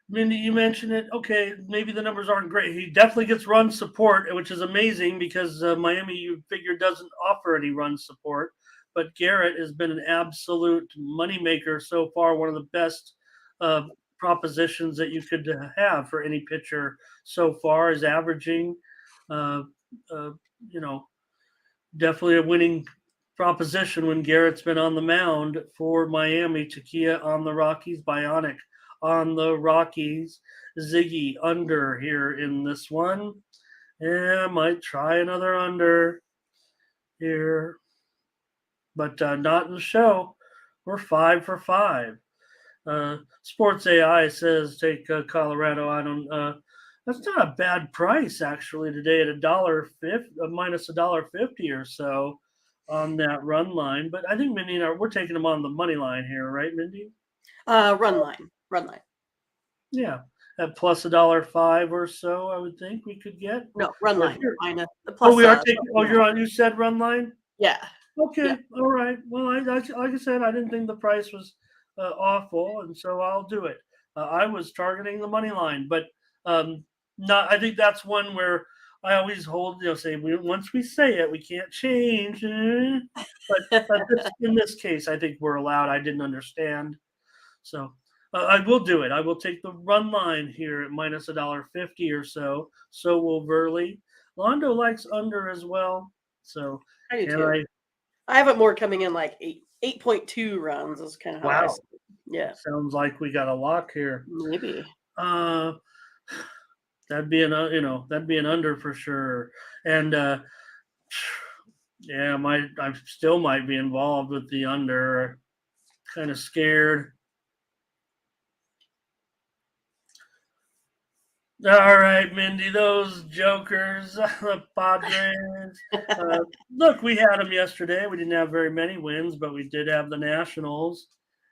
Mindy, you mentioned it. Okay, maybe the numbers aren't great. He definitely gets run support, which is amazing because Miami, you figure, doesn't offer any run support. But Garrett has been an absolute moneymaker so far, one of the best propositions that you could have for any pitcher so far is averaging, definitely a winning proposition when Garrett's been on the mound for Miami. Takia on the Rockies, Bionic on the Rockies, Ziggy under here in this one. Yeah, might try another under here, but not in the show. We're 5 for 5. Sports AI says take Colorado. I don't. That's not a bad price actually today at $1.50, minus $1.50 or so on that run line. But I think Mindy and I, we're taking them on the money line here, right, Mindy? Run line. Yeah, at plus $1.05 or so, I would think we could get. No, run line. Minus, plus, we are taking. Oh, you're on. You said run line. Yeah. Okay. Yeah. All right. Well, like I said, I didn't think the price was awful, and so I'll do it. I was targeting the money line, but not. I think that's one where I always hold. Say once we say it, we can't change. But in this case, I think we're allowed. I didn't understand, so I will do it. I will take the run line here at minus $1.50 or so. So will Verley. Londo likes under as well. So I do too. I have it more coming in like 8.2 runs is kind of how I see it. Yeah, Sounds like we got a lock here. maybe. Uh, that'd be that'd be an under for sure. And yeah, I still might be involved with the under. Kind of scared. All right, Mindy, those jokers, the Padres. Uh, Look, we had them yesterday. We didn't have very many wins, but we did have the Nationals,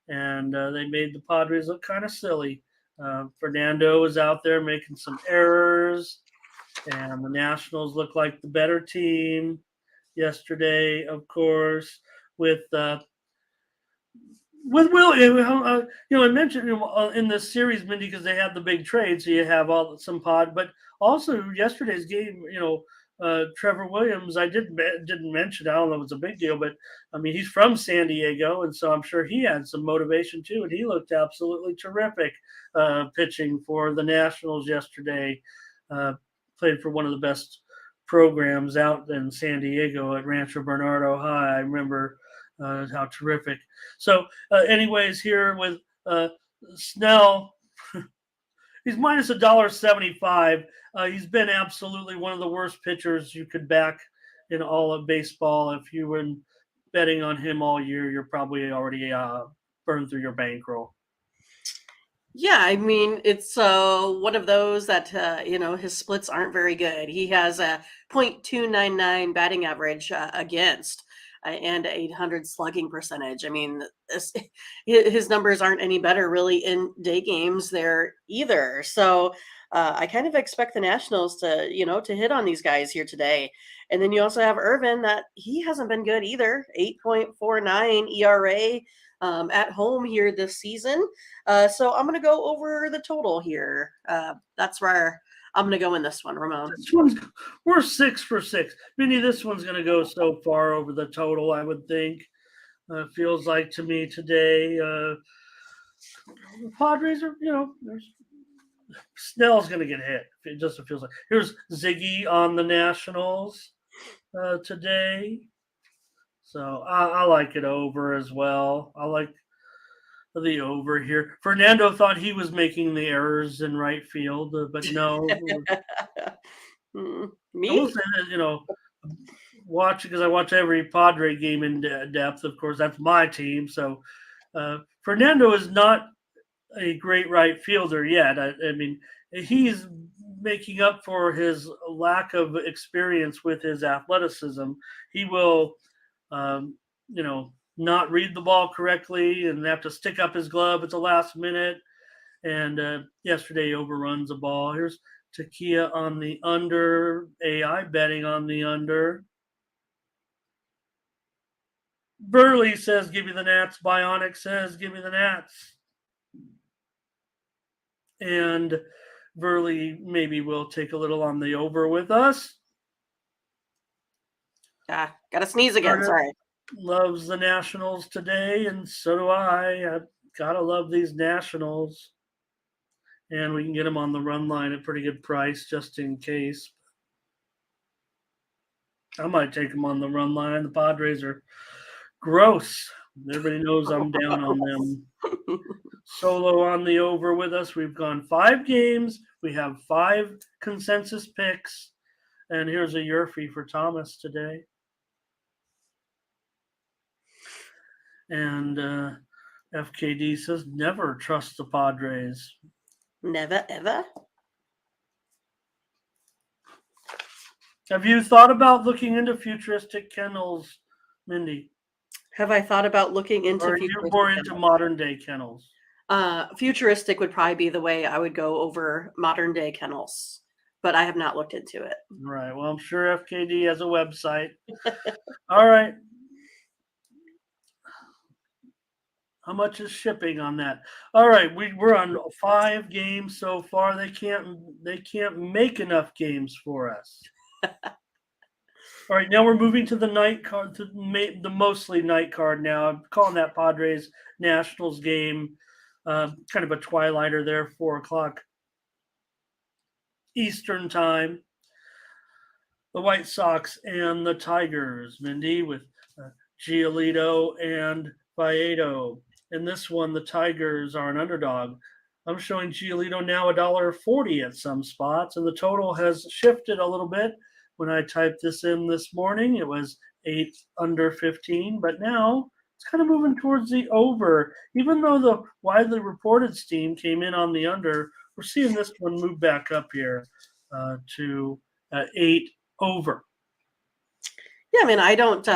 and they made the Padres look kind of silly. Fernando was out there making some errors, and the Nationals looked like the better team yesterday, of course, with Will, I mentioned in this series, Mindy, because they had the big trade, so you have some pod, but also yesterday's game, Trevor Williams, didn't mention. I don't know if it's a big deal, but I mean he's from San Diego, and so I'm sure he had some motivation too, and he looked absolutely terrific pitching for the Nationals yesterday. Uh, Played for one of the best programs out in San Diego at Rancho Bernardo High. I remember how terrific. So, anyways, here with Snell, he's minus $1.75. He's been absolutely one of the worst pitchers you could back in all of baseball. If you were betting on him all year, you're probably already burned through your bankroll. Yeah, I mean, it's one of those that his splits aren't very good. He has a .299 batting average against and 800 slugging percentage. I mean, his numbers aren't any better really in day games there either. So I kind of expect the Nationals to hit on these guys here today. And then you also have Irvin that he hasn't been good either. 8.49 ERA at home here this season. So I'm going to go over the total here. That's where I'm going to go in this one, Ramon. We're 6 for 6. Minnie, this one's going to go so far over the total, I would think. Feels like to me today. The Padres are, Snell's going to get hit. It just feels like. Here's Ziggy on the Nationals today. So I like it over as well. I like the over here. Fernando thought he was making the errors in right field, but no. I will Me? say that, watch because I watch every Padre game in depth. Of course, that's my team. So Fernando is not a great right fielder yet. I mean, he's making up for his lack of experience with his athleticism. He will, not read the ball correctly and have to stick up his glove at the last minute. And yesterday overruns a ball. Here's Takia on the under. AI betting on the under. Burley says, give me the Nats. Bionic says, give me the Nats. And Burley maybe will take a little on the over with us. Gotta sneeze again. Sorry. Loves the Nationals today, and so do I. I gotta love these Nationals. And we can get them on the run line at pretty good price just in case. I might take them on the run line. The Padres are gross. Everybody knows I'm down on them. Solo on the over with us. We've gone 5 games. We have 5 consensus picks. And here's a Yurfie for Thomas today. And FKD says, never trust the Padres. Never, ever. Have you thought about looking into futuristic kennels, Mindy? Have I thought about looking into Or you're more into modern day kennels? Futuristic would probably be the way I would go over modern day kennels, but I have not looked into it. Right. Well, I'm sure FKD has a website. All right. How much is shipping on that? All right, we're on 5 games so far. They can't make enough games for us. All right, now we're moving to the night card, to the mostly night card now. I'm calling that Padres Nationals game kind of a twilighter there, 4:00 Eastern time. The White Sox and the Tigers, Mindy, with Giolito and Faedo. in this one, the Tigers are an underdog. I'm showing Giolito now $1.40 at some spots, and the total has shifted a little bit. When I typed this in this morning, it was 8 under 15, but now it's kind of moving towards the over. Even though the widely reported steam came in on the under, we're seeing this one move back up here to 8 over. Yeah, I mean, I don't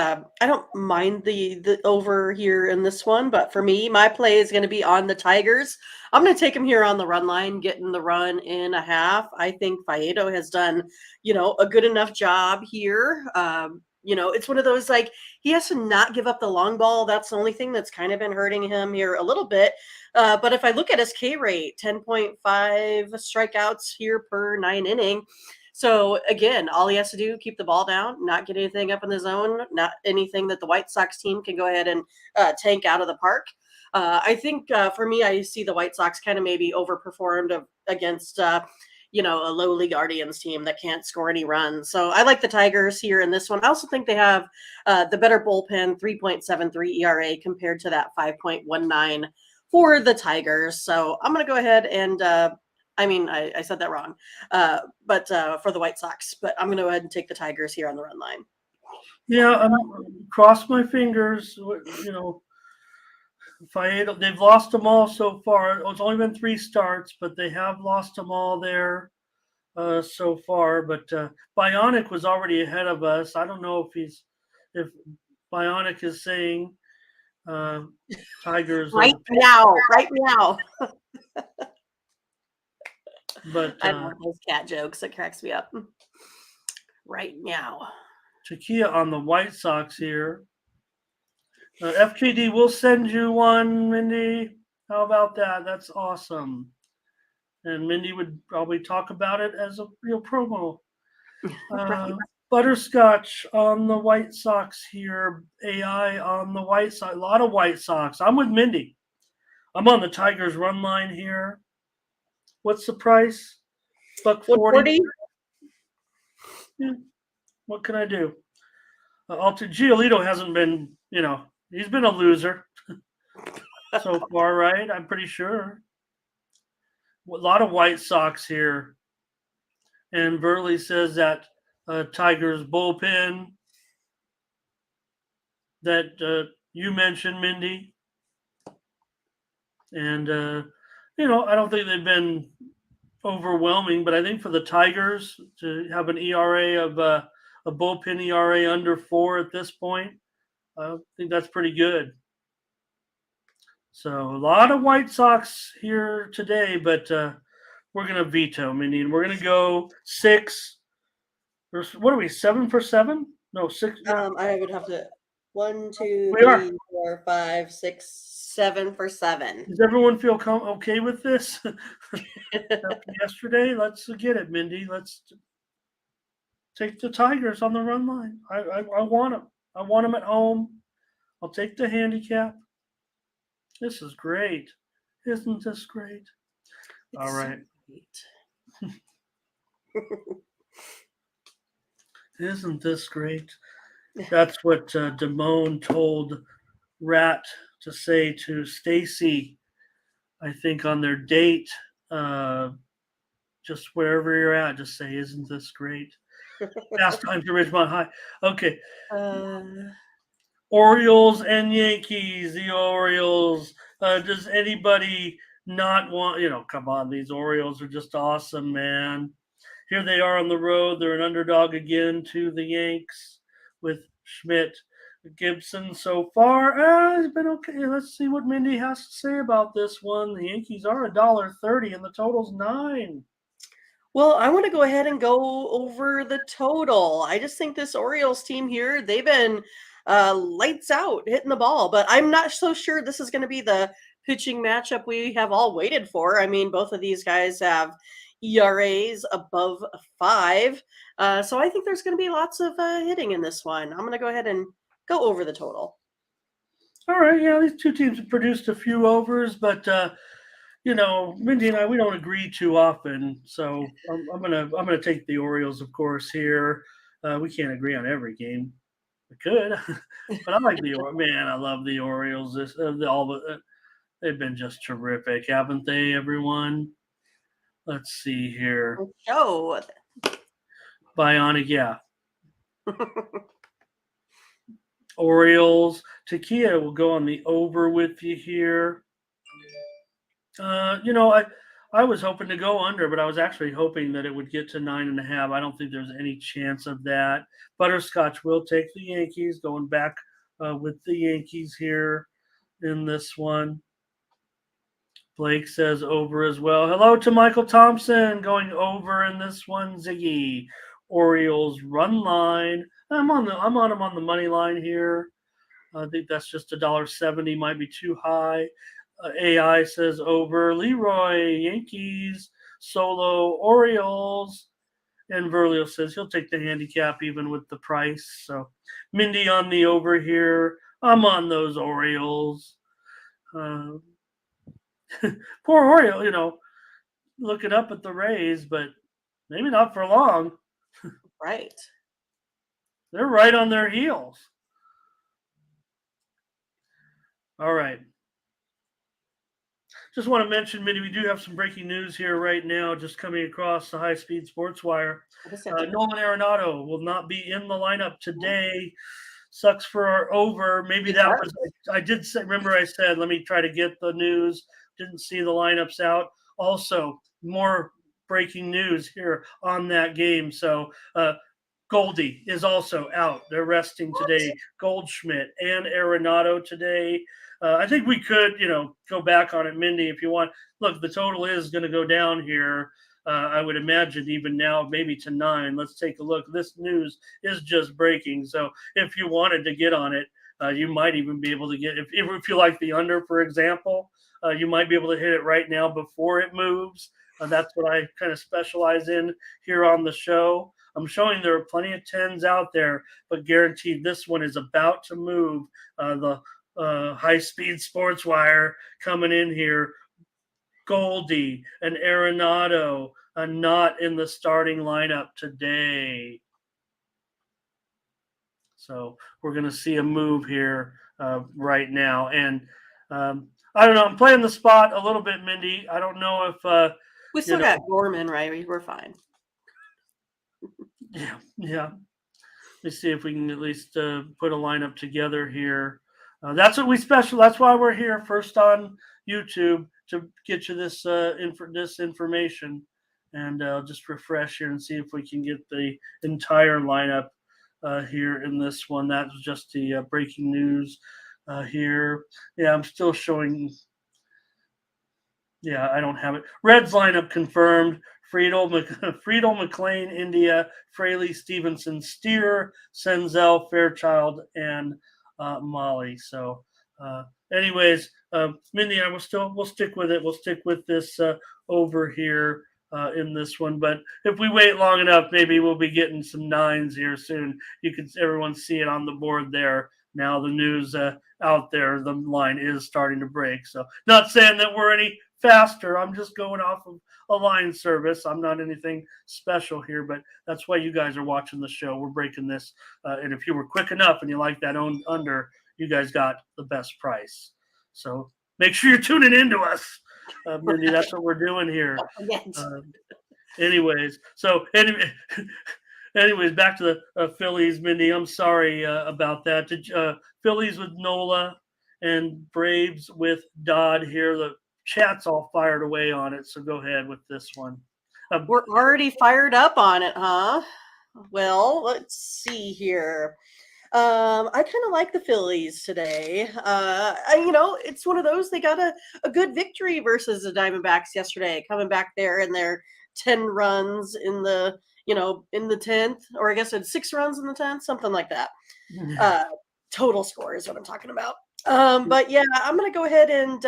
mind the over here in this one, but for me, my play is going to be on the Tigers. I'm going to take them here on the run line, getting the run in a half. I think Faedo has done, a good enough job here. It's one of those like he has to not give up the long ball. That's the only thing that's kind of been hurting him here a little bit. But if I look at his K rate, 10.5 strikeouts here per 9 inning. So again, all he has to do, keep the ball down, not get anything up in the zone, not anything that the White Sox team can go ahead and tank out of the park. I think for me, I see the White Sox kind of maybe overperformed against, a lowly Guardians team that can't score any runs. So I like the Tigers here in this one. I also think they have the better bullpen, 3.73 ERA compared to that 5.19 for the Tigers. So I'm going to go ahead and I said that wrong, but for the White Sox. But I'm going to go ahead and take the Tigers here on the run line. Yeah, cross my fingers. Faedo, they've lost them all so far. It's only been 3 starts, but they have lost them all there so far. But Bionic was already ahead of us. I don't know if Bionic is saying Tigers right now. But I love those cat jokes. It cracks me up. Right now. Chakia on the White Sox here. FKD will send you one, Mindy. How about that? That's awesome. And Mindy would probably talk about it as a real promo. Right. Butterscotch on the White Sox here. AI on the White Sox. A lot of White Sox. I'm with Mindy. I'm on the Tigers run line here. What's the price? $1.40. Yeah. What can I do? Giolito hasn't been, he's been a loser so far, right? I'm pretty sure. A lot of White Sox here. And Burley says that Tigers bullpen that you mentioned, Mindy. And, I don't think they've been overwhelming, but I think for the Tigers to have an ERA of a bullpen ERA under 4 at this point, I think that's pretty good. So a lot of White Sox here today, but we're going to veto, Mindy. We're going to go 6. What are we, 7 for 7? No, 6. I would have to 1, 2, We are. 3, 4, 5, 6, 7 for 7. Does everyone feel okay with this? After yesterday, let's get it, Mindy. Let's take the Tigers on the run line. I want them. I want them at home. I'll take the handicap. This is great. Isn't this great? All right. Isn't this great? That's what Damone told Rat to say to Stacy, I think, on their date. Just wherever you're at, just say, isn't this great? Fast time to Ridgemont High. Okay. Orioles and Yankees. The Orioles. Does anybody not want, come on, these Orioles are just awesome, man. Here they are on the road. They're an underdog again to the Yanks with Schmidt. Gibson so far, it's been okay. Let's see what Mindy has to say about this one. The Yankees are $1.30 and the total's 9. Well, I want to go ahead and go over the total. I just think this Orioles team here, they've been lights out hitting the ball, but I'm not so sure this is going to be the pitching matchup we have all waited for. I mean, both of these guys have ERAs above 5. So I think there's going to be lots of hitting in this one. I'm going to go ahead and go over the total. All right, yeah, these two teams have produced a few overs, but Mindy and I, we don't agree too often. So I'm gonna take the Orioles, of course. Here, we can't agree on every game. We could, but I like the man. I love the Orioles. They've been just terrific, haven't they, everyone? Let's see here. Oh, Bionic, yeah. Orioles. Takia will go on the over with you here. I was hoping to go under, but I was actually hoping that it would get to 9.5. I don't think there's any chance of that. Butterscotch will take the Yankees, going back with the Yankees here in this one. Blake says over as well. Hello to Michael Thompson, going over in this one. Ziggy. Orioles run line. I'm on them on the money line here. I think that's just $1.70, might be too high. AI says over. Leroy, Yankees, Solo, Orioles. And Verlio says he'll take the handicap even with the price. So Mindy on the over here. I'm on those Orioles. Uh, poor Oriole, looking up at the Rays, but maybe not for long. right. They're right on their heels. All right. Just want to mention, Mindy, we do have some breaking news here right now, just coming across the high-speed sports wire. Nolan Arenado will not be in the lineup today. Sucks for our over. Maybe that was. I did say. Remember, I said, let me try to get the news. Didn't see the lineups out. Also, more breaking news here on that game. So, Goldie is also out. They're resting today. Goldschmidt and Arenado today. I think we could, go back on it, Mindy, if you want. Look, the total is going to go down here. I would imagine even now, maybe to 9. Let's take a look. This news is just breaking. So if you wanted to get on it, you might even be able to get, if you like the under, for example, you might be able to hit it right now before it moves. That's what I kind of specialize in here on the show. I'm showing there are plenty of 10s out there, but guaranteed this one is about to move. The high-speed sports wire coming in here. Goldie and Arenado not in the starting lineup today. So we're going to see a move here right now. And I don't know. I'm playing the spot a little bit, Mindy. I don't know if we still got Gorman, right? We're fine. Yeah. Let me see if we can at least put a lineup together here. That's what we special. That's why we're here first on YouTube to get you this this information, and I'll just refresh here and see if we can get the entire lineup here in this one. That was just the breaking news here. Yeah, I'm still showing. Yeah, I don't have it. Reds lineup confirmed. Friedel, McLean, India, Fraley, Stevenson, Steer, Senzel, Fairchild, and Molly. So, anyways, Mindy, we'll stick with it. We'll stick with this over here in this one. But if we wait long enough, maybe we'll be getting some 9s here soon. Everyone see it on the board there. Now the news out there, the line is starting to break. So, not saying that we're any faster. I'm just going off of a line service. I'm not anything special here, but that's why you guys are watching the show. We're breaking this. And if you were quick enough and you like that under, you guys got the best price. So make sure you're tuning into us, Mindy. That's what we're doing here. Anyways, back to the Phillies, Mindy. I'm sorry about that. Phillies with Nola and Braves with Dodd here. The chat's all fired away on it, so go ahead with this one. We're already fired up on it, huh? Well, let's see here. I kind of like the Phillies today. It's one of those, they got a good victory versus the Diamondbacks yesterday, coming back there in their 10 runs in the 10th, or I guess it's 6 runs in the 10th, something like that. Total score is what I'm talking about. But yeah, I'm gonna go ahead and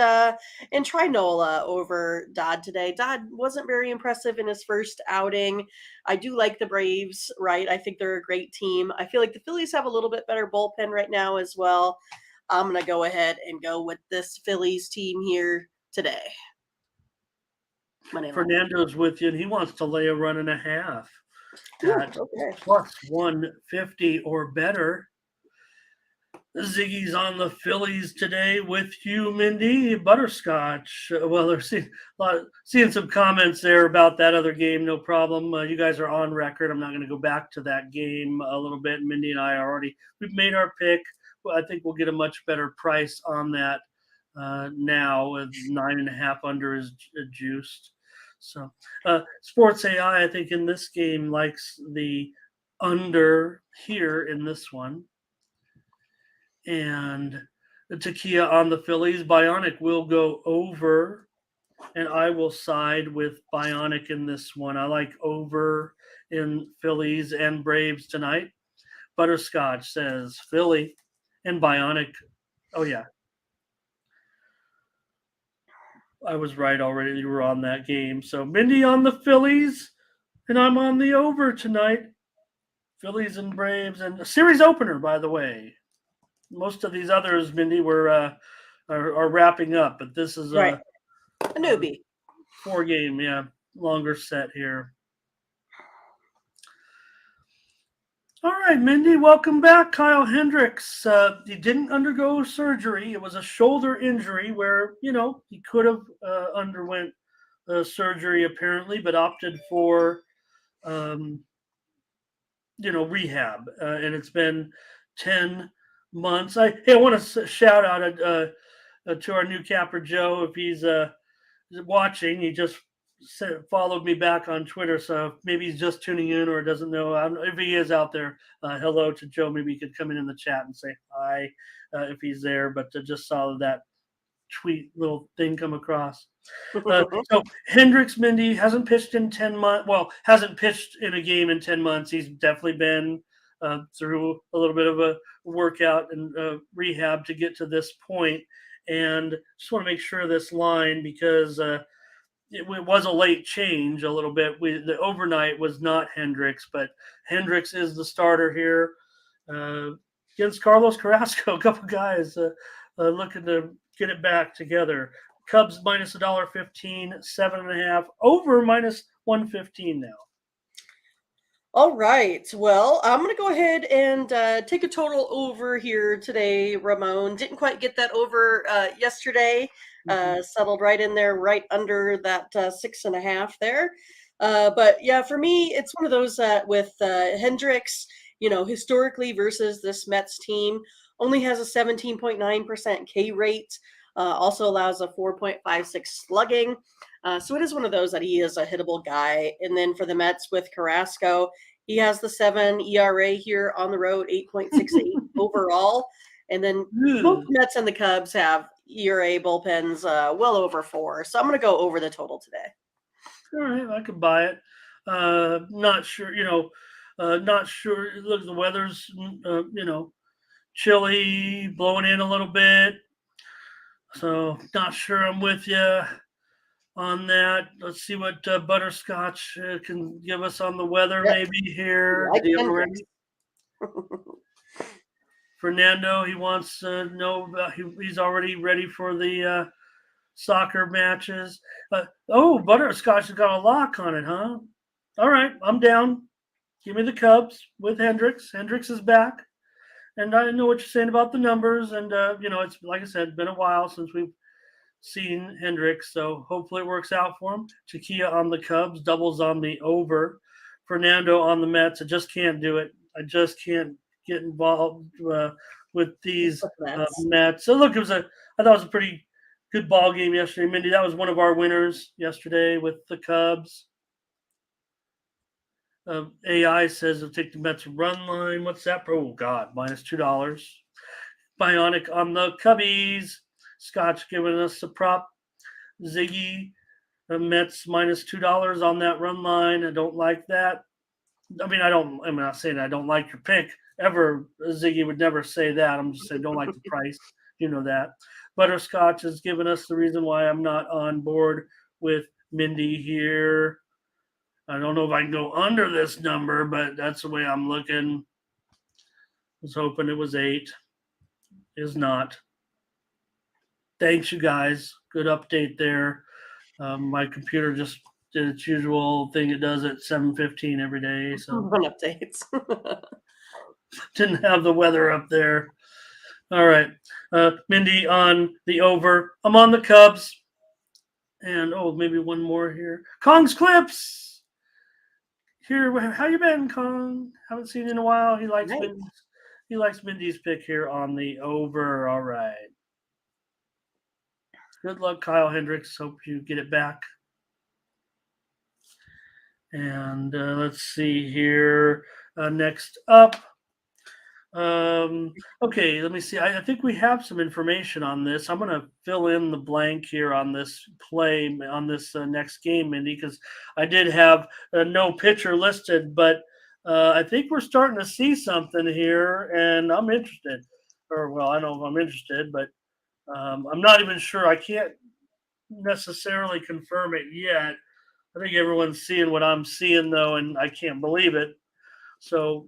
try Nola over Dodd today. Dodd wasn't very impressive in his first outing. I do like the Braves, right? I think they're a great team. I feel like the Phillies have a little bit better bullpen right now as well. I'm gonna go ahead and go with this Phillies team here today. Fernando's with you, and he wants to lay a run and a half at plus 150 or better. Ziggy's on the Phillies today with you, Mindy. Butterscotch. Well, they're seeing some comments there about that other game. No problem. You guys are on record. I'm not going to go back to that game a little bit. Mindy and I we've made our pick. Well, I think we'll get a much better price on that now. With 9.5 under is juiced. So, Sports AI, I think in this game likes the under here in this one. And the Takia on the Phillies. Bionic will go over, and I will side with Bionic in this one. I like over in Phillies and Braves tonight. Butterscotch says Philly and Bionic. Oh, yeah. I was right already. You were on that game. So Mindy on the Phillies, and I'm on the over tonight. Phillies and Braves, and a series opener, by the way. Most of these others, Mindy, are wrapping up, but this is right. A newbie. 4-game, longer set here. All right, Mindy, welcome back. Kyle Hendricks, he didn't undergo surgery. It was a shoulder injury where, he could have underwent surgery apparently, but opted for, rehab. And it's been 10 months. I want to shout out to our new capper Joe if he's watching. He just followed me back on Twitter, so maybe he's just tuning in or doesn't know. I don't know if he is out there. Hello to Joe. Maybe he could come in the chat and say hi if he's there. But just saw that tweet little thing come across. So Hendricks, Mindy, hasn't pitched in 10 months. Well, hasn't pitched in a game in 10 months. He's definitely been through a little bit of a workout and rehab to get to this point. And just want to make sure this line, because it was a late change a little bit. The overnight was not Hendricks, but Hendricks is the starter here against Carlos Carrasco. A couple guys looking to get it back together. Cubs minus $1.15, 7.5, over minus 115 now. All right. Well, I'm going to go ahead and take a total over here today, Ramon. Didn't quite get that over yesterday. Settled right in there, right under that 6.5 there. But yeah, for me, it's one of those with Hendricks, historically versus this Mets team, only has a 17.9% K rate. Also allows a 4.56 slugging. So it is one of those that he is a hittable guy. And then for the Mets with Carrasco, he has the 7 ERA here on the road, 8.68 overall. And then both Mets and the Cubs have ERA bullpens well over 4. So I'm going to go over the total today. All right, I could buy it. Not sure, not sure. Look, the weather's, chilly, blowing in a little bit. So not sure I'm with you on that. Let's see what Butterscotch can give us on the weather maybe here. Fernando, he wants to know about, he's already ready for the soccer matches. Butterscotch has got a lock on it, huh? All right, I'm down. Give me the Cubs with Hendricks. Hendricks is back. And I know what you're saying about the numbers. And, it's, like I said, been a while since we've seen Hendricks. So hopefully it works out for him. Takia on the Cubs, doubles on the over. Fernando on the Mets. I just can't do it. I just can't get involved with these Mets. So look, I thought it was a pretty good ball game yesterday. Mindy, that was one of our winners yesterday with the Cubs. AI says, I'll take the Mets run line. What's that? Oh, God, minus $2. Bionic on the Cubbies. Scotch giving us a prop. Ziggy, Mets minus $2 on that run line. I don't like that. I'm not saying I don't like your pick. Ever, Ziggy would never say that. I'm just saying don't like the price. You know that. Butterscotch has given us the reason why I'm not on board with Mindy here. I don't know if I can go under this number, but that's the way I'm looking. I was hoping it was 8. Is not. Thanks, you guys. Good update there. My computer just did its usual thing it does at 7:15 every day. So Run updates. Didn't have the weather up there. All right. Mindy on the over. I'm on the Cubs. And maybe one more here. Kong's Clips. Here, how you been, Kong? Haven't seen you in a while. Right. He likes Mindy's pick here on the over. All right. Good luck, Kyle Hendricks. Hope you get it back. And let's see here. Next up. Okay, let me see. I think we have some information on this. I'm going to fill in the blank here on this play, on this next game, Mindy, because I did have no pitcher listed, but I think we're starting to see something here, and I'm interested. Or, well, I don't know if I'm interested, but I'm not even sure. I can't necessarily confirm it yet. I think everyone's seeing what I'm seeing, though, and I can't believe it. So,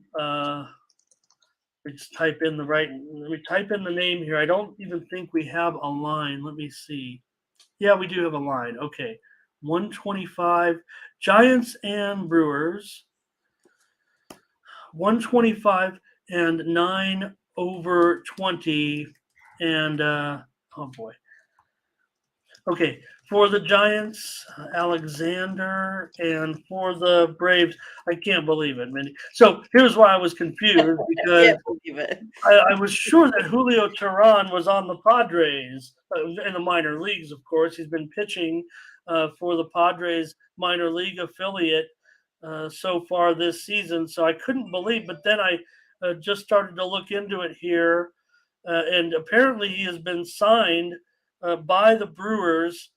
we just type in the right. We type in the name here. I don't even think we have a line. Let me see. Yeah, we do have a line. Okay, 125 Giants and Brewers. 125 and 9/20, and oh boy. Okay, for the Giants, Alexander, and for the Braves, I can't believe it, Mindy. So here's why I was confused I because can't believe it. I was sure that Julio Teheran was on the Padres in the minor leagues. Of course, he's been pitching for the Padres minor league affiliate so far this season. So I couldn't believe, but then I just started to look into it here, and apparently he has been signed by the Brewers,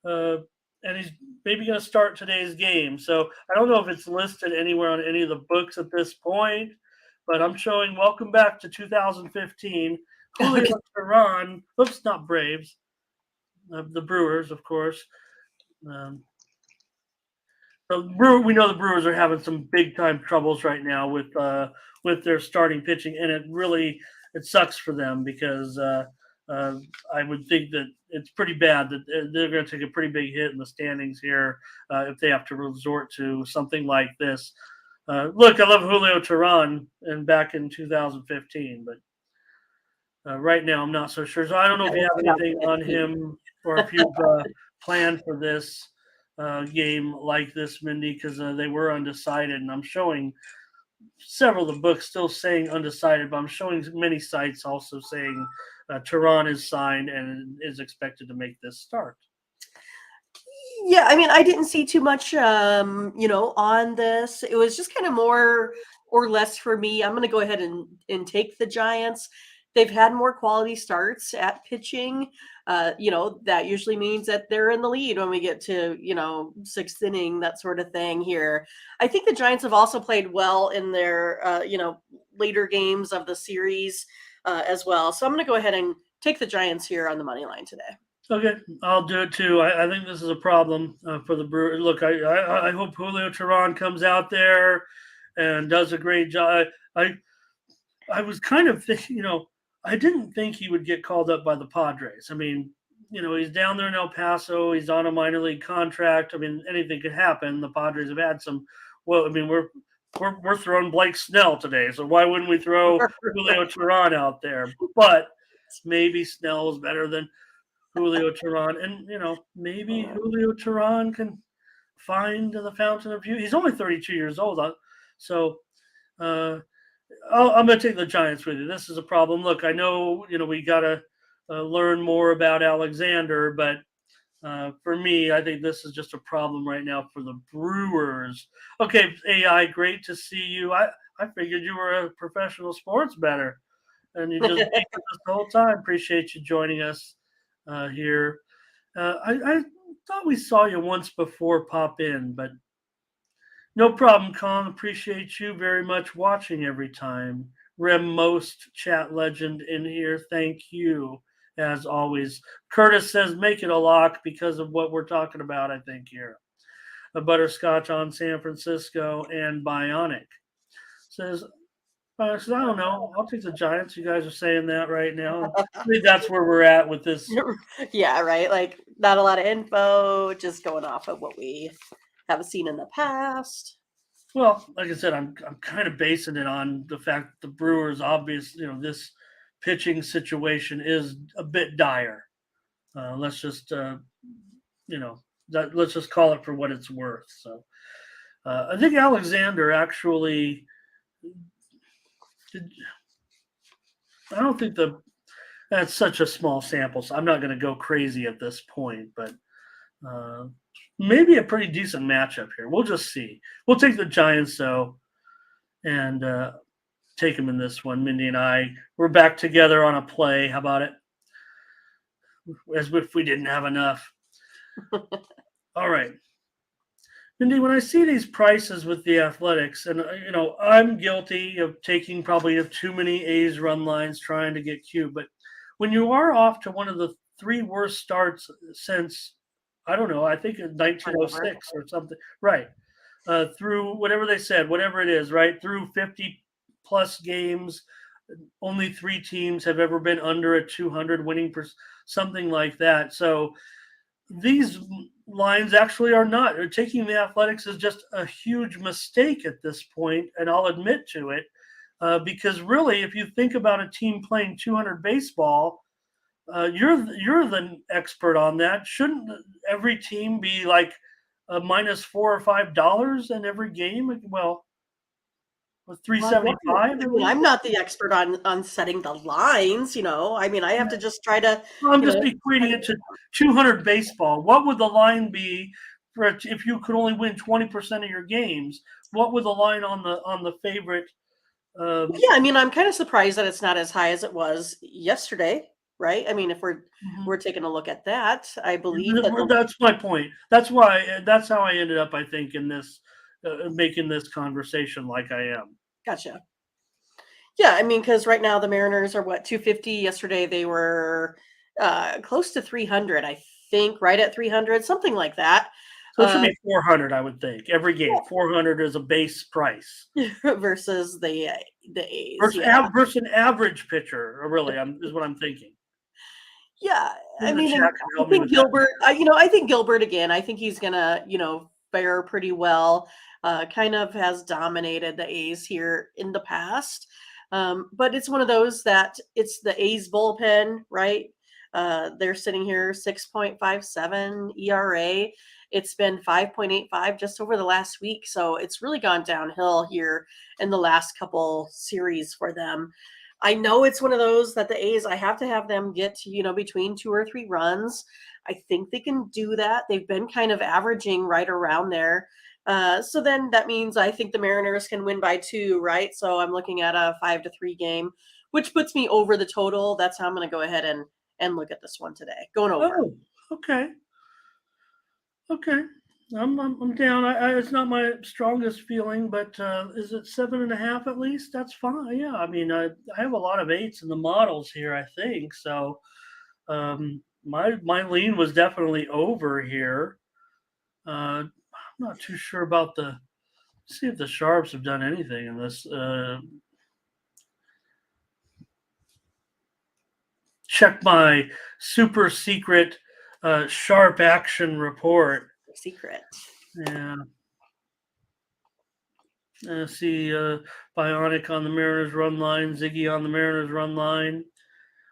uh, and he's maybe going to start today's game. So I don't know if it's listed anywhere on any of the books at this point, but I'm showing welcome back to 2015. Julio Okay. Teheran, oops, not Braves, the Brewers, of course. Um, we know the Brewers are having some big time troubles right now with their starting pitching, and it sucks for them because uh, I would think that it's pretty bad that they're going to take a pretty big hit in the standings here if they have to resort to something like this. Look, I love Julio Teheran and back in 2015, but right now I'm not so sure. So I don't know if you have anything on him or if you've planned for this game like this, Mindy, because they were undecided, and I'm showing several of the books still saying undecided, but I'm showing many sites also saying Tehran is signed and is expected to make this start. Yeah, I mean, I didn't see too much, on this. It was just kind of more or less for me. I'm going to go ahead and take the Giants. They've had more quality starts at pitching. That usually means that they're in the lead when we get to, sixth inning, that sort of thing here. I think the Giants have also played well in their, later games of the series as well. So I'm going to go ahead and take the Giants here on the money line today. Okay, I'll do it too. I think this is a problem for the Brewers. Look, I hope Julio Teheran comes out there and does a great job. I was kind of thinking, I didn't think he would get called up by the Padres. I mean, he's down there in El Paso. He's on a minor league contract. I mean, anything could happen. The Padres have had some. Well, I mean, we're throwing Blake Snell today, so why wouldn't we throw Julio Teheran out there? But maybe Snell is better than Julio Teheran, and maybe Julio Teheran can find the fountain of youth. He's only 32 years old, so uh, I'm going to take the Giants with you. This is a problem. Look, I know we got to learn more about Alexander, but for me, I think this is just a problem right now for the Brewers. Okay, AI, great to see you. I figured you were a professional sports bettor, and you just beat us the whole time. Appreciate you joining us here. I thought we saw you once before pop in, but no problem, Con. Appreciate you very much watching every time. Rem Most chat legend in here. Thank you, as always. Curtis says make it a lock because of what we're talking about, I think, here. A butterscotch on San Francisco and Bionic says, I don't know. I'll take the Giants. You guys are saying that right now. I think that's where we're at with this. Yeah, right. Like not a lot of info, just going off of what we have seen in the past. Well, like I said, I'm kind of basing it on the fact that the Brewers, obviously, this pitching situation is a bit dire. Let's just let's just call it for what it's worth. So I think Alexander actually. I don't think that's such a small sample, so I'm not going to go crazy at this point, but uh, maybe a pretty decent matchup here. We'll just see. We'll take the Giants though, and take them in this one. Mindy and we're back together on a play. How about it? As if we didn't have enough. All right. Mindy, when I see these prices with the Athletics, and I'm guilty of taking probably too many A's run lines trying to get cute, but when you are off to one of the three worst starts since, I don't know, I think in 1906 or something, right? Through whatever they said, whatever it is, right? Through 50 plus games, only three teams have ever been under a 200 winning something like that. So these lines actually are not. Taking the Athletics is just a huge mistake at this point, and I'll admit to it, because really, if you think about a team playing 200 baseball, you're the expert on that. Shouldn't every team be like minus $4 or $5 in every game? Well, with 375. I'm not the expert on setting the lines. I have to just try to. I'm just equating it to 200 baseball. What would the line be for if you could only win 20% of your games? What would the line on the favorite? I'm kind of surprised that it's not as high as it was yesterday, right? If we're taking a look at that, I believe that's my point. That's how I ended up, I think, in this making this conversation like I am. Gotcha. Yeah, because right now the Mariners are what, 250. Yesterday they were close to 300, I think, right at 300, something like that. So it should be 400, I would think. Every game, 400 is a base price versus the A's. Versus an average pitcher, really, is what I'm thinking. Yeah, I think Gilbert. I think Gilbert again. I think he's gonna, fare pretty well. Kind of has dominated the A's here in the past, but it's one of those that it's the A's bullpen, right? They're sitting here 6.57 ERA. It's been 5.85 just over the last week, so it's really gone downhill here in the last couple series for them. I know it's one of those that the A's, I have to have them get to, between 2 or 3 runs. I think they can do that. They've been kind of averaging right around there. So then that means I think the Mariners can win by 2, right? So I'm looking at a 5-3 game, which puts me over the total. That's how I'm going to go ahead and look at this one today. Going over. Oh, okay. Okay. I'm down. It's not my strongest feeling, but is it 7.5 at least? That's fine. Yeah, I have a lot of 8s in the models here, I think. So my lean was definitely over here. I'm not too sure about see if the Sharps have done anything in this. Check my super secret Sharp action report. Secret. Yeah. See Bionic on the Mariners run line, Ziggy on the Mariners run line.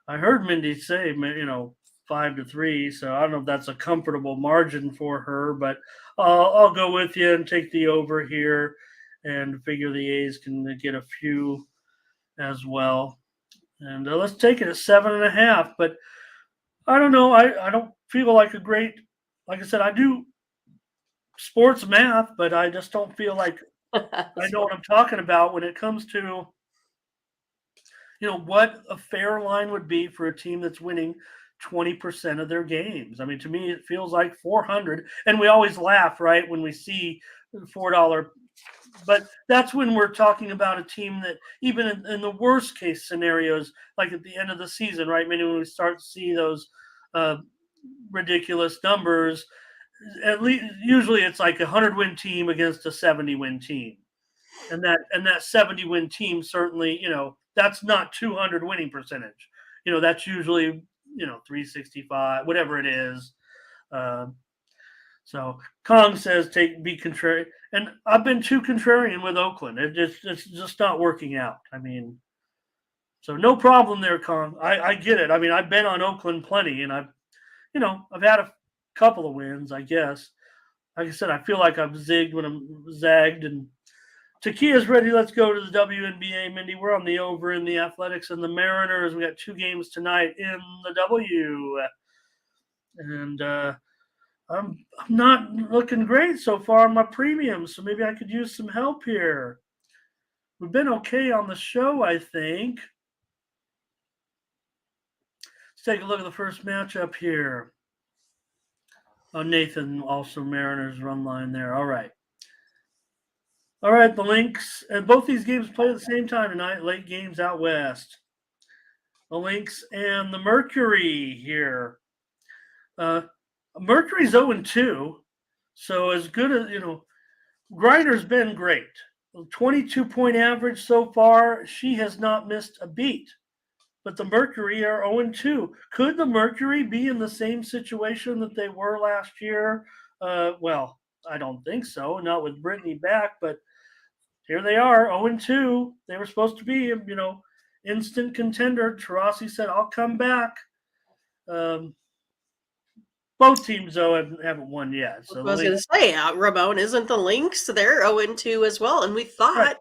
I heard Mindy say, 5-3, so I don't know if that's a comfortable margin for her, but I'll go with you and take the over here and figure the A's can get a few as well. And let's take it at 7.5, but I don't know. I don't feel like like I said, I do sports math, but I just don't feel like I know what I'm talking about when it comes to, what a fair line would be for a team that's winning 20% of their games. To me, it feels like 400. And we always laugh, right, when we see $4. But that's when we're talking about a team that even in the worst case scenarios, like at the end of the season, right, maybe when we start to see those ridiculous numbers, at least usually it's like a 100-win team against a 70-win team. And that 70-win team certainly, that's not 200 winning percentage. That's usually, 365, whatever it is. So Kong says be contrarian, and I've been too contrarian with Oakland. It's just not working out. So no problem there, Kong. I get it. I mean, I've been on Oakland plenty, and I've had a couple of wins, I guess. Like I said, I feel like I've zigged when I'm zagged, and Takia's ready. Let's go to the WNBA, Mindy. We're on the over in the Athletics and the Mariners. We got 2 games tonight in the W, and I'm not looking great so far on my premiums, so maybe I could use some help here. We've been okay on the show, I think. Let's take a look at the first matchup here. Oh, Nathan, also Mariners run line there. All right. All right, the Lynx. And both these games play at the same time tonight, late games out west. The Lynx and the Mercury here. Mercury's 0-2. So as good as, Greiner's been great. 22-point average so far. She has not missed a beat. But the Mercury are 0-2. Could the Mercury be in the same situation that they were last year? Well, I don't think so. Not with Brittany back, but here they are, 0-2. They were supposed to be, instant contender. Taurasi said, I'll come back. Both teams, though, haven't won yet. So I was going to say, Ramon, isn't the Lynx? They're 0-2 as well. And we thought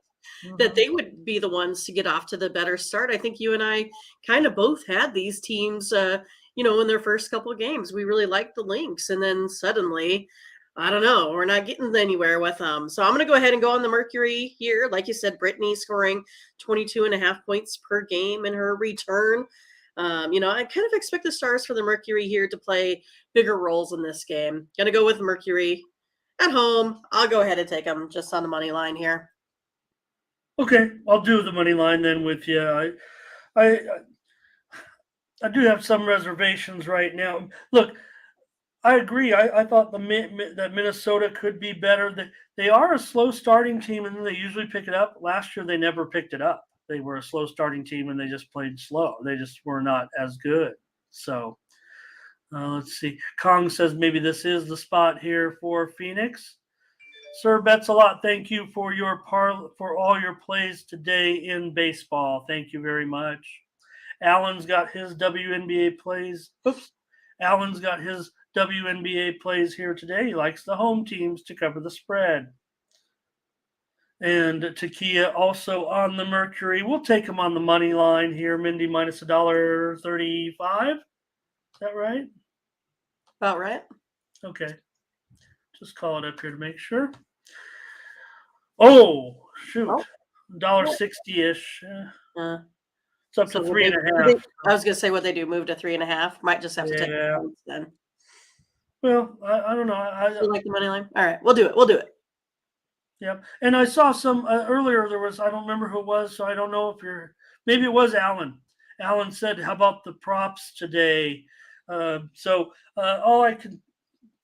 that they would be the ones to get off to the better start. I think you and I kind of both had these teams, in their first couple of games. We really liked the Lynx. And then suddenly, I don't know, we're not getting anywhere with them. So I'm going to go ahead and go on the Mercury here. Like you said, Brittany scoring 22.5 points per game in her return. I kind of expect the Stars for the Mercury here to play bigger roles in this game. Going to go with Mercury at home. I'll go ahead and take them just on the money line here. Okay, I'll do the money line then with you. I do have some reservations right now. Look, I agree. I thought that Minnesota could be better. They are a slow starting team, and they usually pick it up. Last year, they never picked it up. They were a slow starting team, and they just played slow. They just were not as good. So let's see. Kong says maybe this is the spot here for Phoenix. Sir Bets a lot. Thank you for for all your plays today in baseball. Thank you very much. Alan's got his WNBA plays. Alan's got his WNBA plays here today. He likes the home teams to cover the spread. And Takia also on the Mercury. We'll take him on the money line here. Mindy minus $1.35. Is that right? About right. Okay. Just call it up here to make sure. Oh, shoot. $1.60-ish. It's up to 3.5. I was going to say what they do, move to 3.5. Might just have to take the then. Well, I don't know. I like the money line. All right, we'll do it. Yep. And I saw some earlier. There was, I don't remember who it was, so I don't know if maybe it was Alan. Alan said, "How about the props today?" So all I can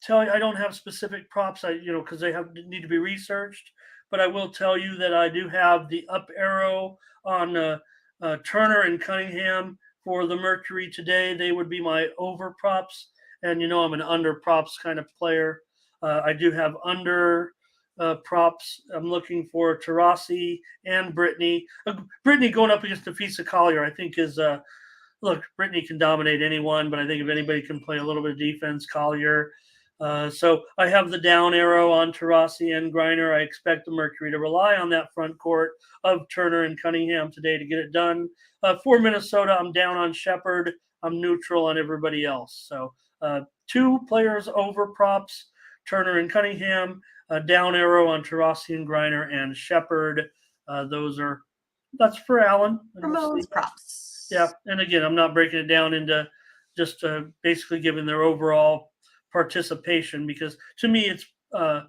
tell you, I don't have specific props. Because they need to be researched. But I will tell you that I do have the up arrow on Turner and Cunningham for the Mercury today. They would be my over props, and I'm an under props kind of player. I do have under props. I'm looking for Taurasi and Brittany. Brittany going up against Nafisa Collier, I think is look, Brittany can dominate anyone, but I think if anybody can play a little bit of defense, Collier. So I have the down arrow on Taurasi and Greiner. I expect the Mercury to rely on that front court of Turner and Cunningham today to get it done. For Minnesota, I'm down on Shepard. I'm neutral on everybody else. So 2 players over props, Turner and Cunningham, down arrow on Taurasi and Greiner and Shepard. That's for Alan. Ramon's props. Yeah, and again, I'm not breaking it down into just basically giving their overall participation, because to me it's part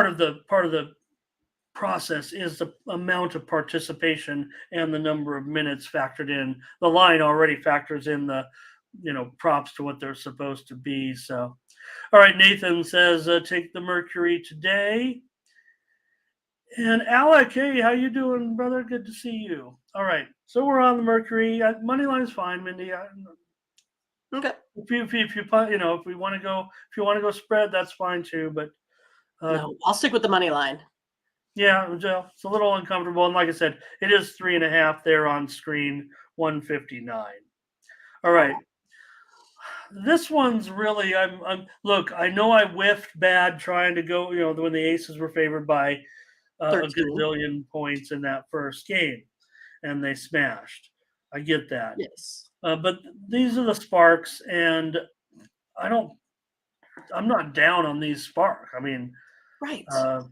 of the process is the amount of participation and the number of minutes factored in. The line already factors in the props to what they're supposed to be. So all right, Nathan says take the Mercury today. And Alec, hey, how you doing, brother? Good to see you. All right, so we're on the Mercury. Money line is fine, Mindy. Okay. If we want to go spread, that's fine too. But no, I'll stick with the money line. Yeah, it's a little uncomfortable. And like I said, it is 3.5 there on screen, 159. All right. This one's really I'm look, I know I whiffed bad trying to go, when the Aces were favored by a 13. gazillion points in that first game and they smashed. I get that. Yes. But these are the Sparks, and I don't I'm not down on these Sparks. I mean, Right. uh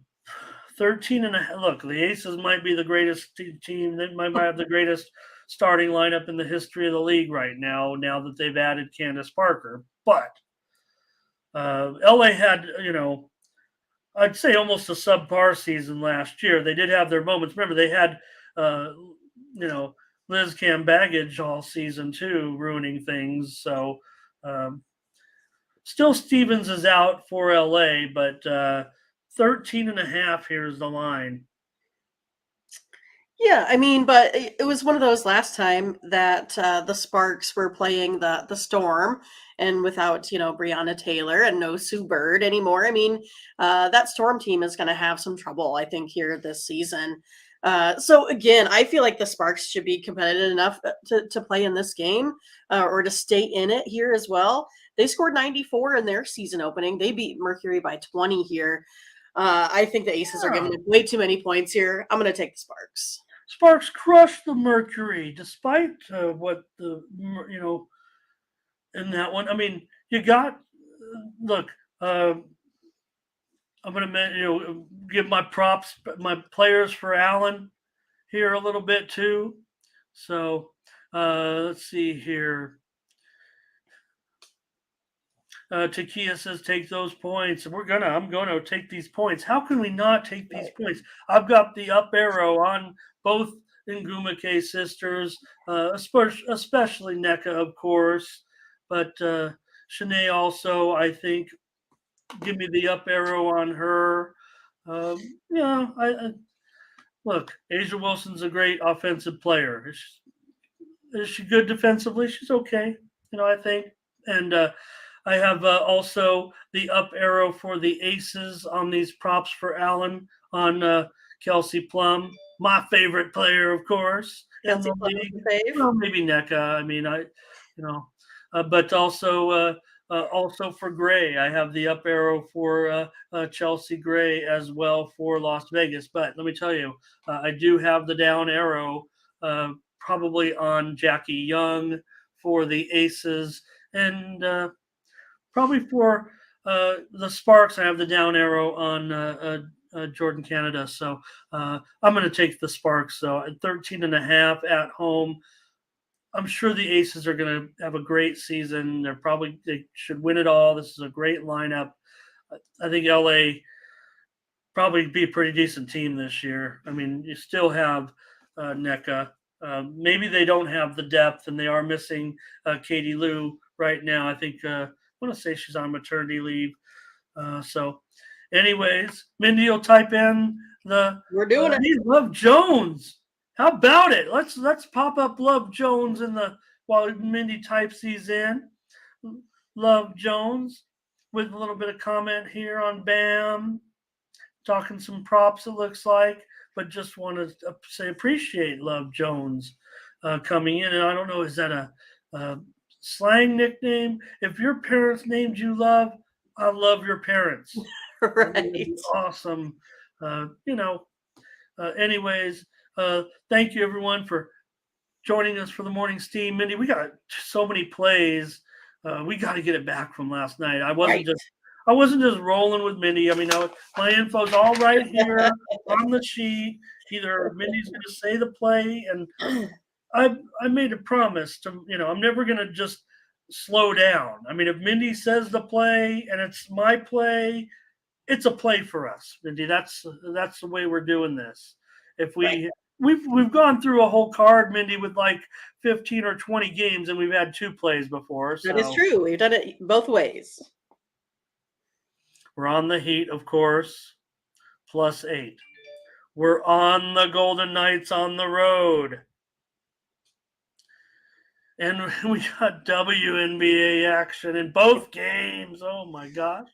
13 and a half. Look, the Aces might be the greatest team. They might have the greatest starting lineup in the history of the league right now that they've added Candace Parker. But LA had, I'd say almost a subpar season last year. They did have their moments. Remember, they had, uh, you know, Liz Cam baggage all season too, ruining things. So, um, still Stevens is out for LA, but 13 and a half here's the line. Yeah, I mean, but it was one of those last time that the Sparks were playing the Storm, and without Breonna Taylor and no Sue Bird anymore. I mean, that Storm team is going to have some trouble, I think, here this season. So again, I feel like the Sparks should be competitive enough to play in this game or to stay in it here as well. They scored 94 in their season opening. They beat Mercury by 20 here. I think the Aces are giving Yeah. up way too many points here. I'm going to take the Sparks. Sparks crushed the Mercury, despite what in that one. I mean, you got look. Uh, I'm going to give my props, my players for Allen here a little bit too. So let's see here. Takia says take those points. I'm gonna take these points. How can we not take these Right. points? I've got the up arrow on both Ngumake sisters, especially NECA, of course, but Shanae also, I think, give me the up arrow on her. I look. Asia Wilson's a great offensive player. Is she good defensively? She's okay, I think, and I have also the up arrow for the aces on these props for Allen on Kelsey Plum, my favorite player, of course, in Kelsey the Plum league. is the fave. Well, maybe NECA. I mean, but also for Gray, I have the up arrow for Chelsea Gray as well for Las Vegas. But let me tell you, I do have the down arrow probably on Jackie Young for the Aces, and probably for the Sparks, I have the down arrow on Jordan Canada. So I'm going to take the Sparks. So at 13 and a half at home, I'm sure the Aces are going to have a great season. They should win it all. This is a great lineup. I think LA probably be a pretty decent team this year. I mean, you still have NECA. Maybe they don't have the depth, and they are missing Katie Lou right now. I think I want to say she's on maternity leave. Anyways, Mindy will type in the We're doing it. hey, Love Jones. How about it? Let's pop up Love Jones while Mindy types these in. Love Jones with a little bit of comment here on Bam, talking some props, it looks like, but just want to say appreciate Love Jones coming in. And I don't know, is that a slang nickname? If your parents named you Love, I love your parents. I think it'd Right. be awesome. Anyways, thank you everyone for joining us for the morning steam. Mindy, we got so many plays. We got to get it back from last night. Right. I wasn't just rolling with Mindy. I mean, my info's all right here on the sheet. Either Mindy's going to say the play, and I made a promise to, I'm never going to just slow down. I mean, if Mindy says the play and it's my play, it's a play for us, Mindy. That's the way we're doing this. If Right. we've gone through a whole card, Mindy, with like 15 or 20 games, and we've had two plays before. That is So true. We've done it both ways. we're on the Heat, of course, +8. We're on the Golden Knights on the road. And we got WNBA action in both games. Oh my gosh.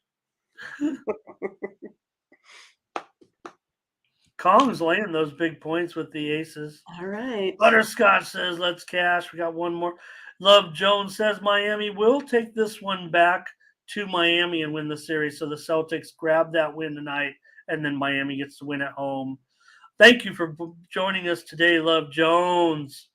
Kong's laying those big points with the aces. All right. Butterscotch says, let's cash. We got one more. Love Jones says, Miami will take this one back to Miami and win the series. So the Celtics grab that win tonight, and then Miami gets to win at home. Thank you for joining us today, Love Jones.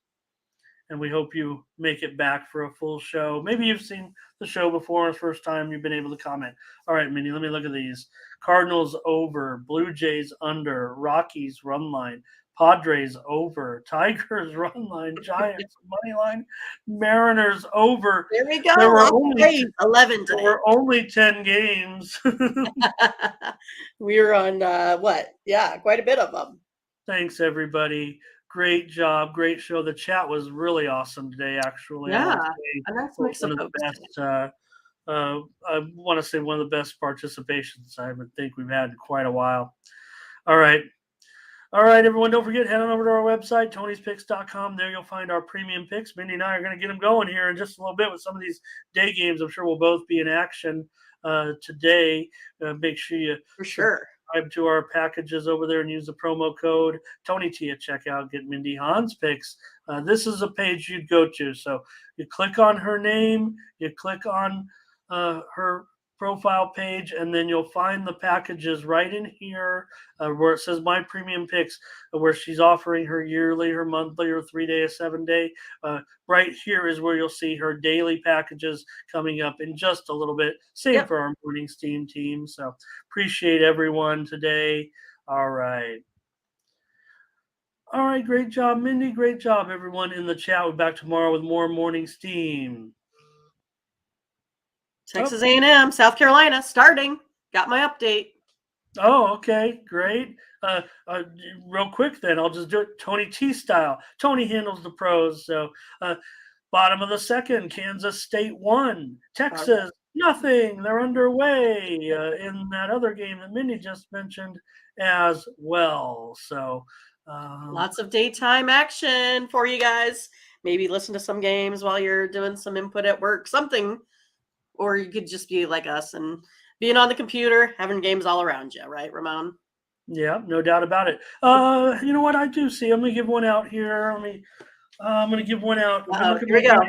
And we hope you make it back for a full show. Maybe you've seen the show before, the first time you've been able to comment. All right, Mindy, let me look at these. Cardinals over, Blue Jays under, Rockies run line, Padres over, Tigers run line, Giants money line, Mariners over. There we go. There were only 11 today. There were only 10 games. We were on what? Yeah, quite a bit of them. Thanks, everybody. Great job. Great show. The chat was really awesome today, actually. Yeah, I want to say one of the best participations I would think we've had in quite a while. All right. All right, everyone. Don't forget, head on over to our website, tonyspicks.com. There you'll find our premium picks. Mindy and I are going to get them going here in just a little bit with some of these day games. I'm sure we'll both be in action today. Make sure you subscribe to our packages over there and use the promo code TonyT at checkout. Get Mindy Hahn's picks. This is a page you'd go to. So you click on her name, you click on her profile page, and then you'll find the packages right in here where it says My Premium Picks, where she's offering her yearly, her monthly, or 3-day, 7-day. Right here is where you'll see her daily packages coming up in just a little bit. Same for our morning steam team. So appreciate everyone today. All right. All right. Great job, Mindy. Great job, everyone in the chat. We'll be back tomorrow with more morning steam. Texas A&M, South Carolina, starting. Got my update. Oh, okay, great. Real quick, then I'll just do it Tony T style. Tony handles the pros. So, bottom of the second, Kansas State won. Texas nothing. They're underway in that other game that Mindy just mentioned as well. So, lots of daytime action for you guys. Maybe listen to some games while you're doing some input at work, something. Or you could just be like us and being on the computer, having games all around you, right, Ramon? Yeah, no doubt about it. You know what? I do see. I'm going to give one out here. I'm going to give one out. Here we go.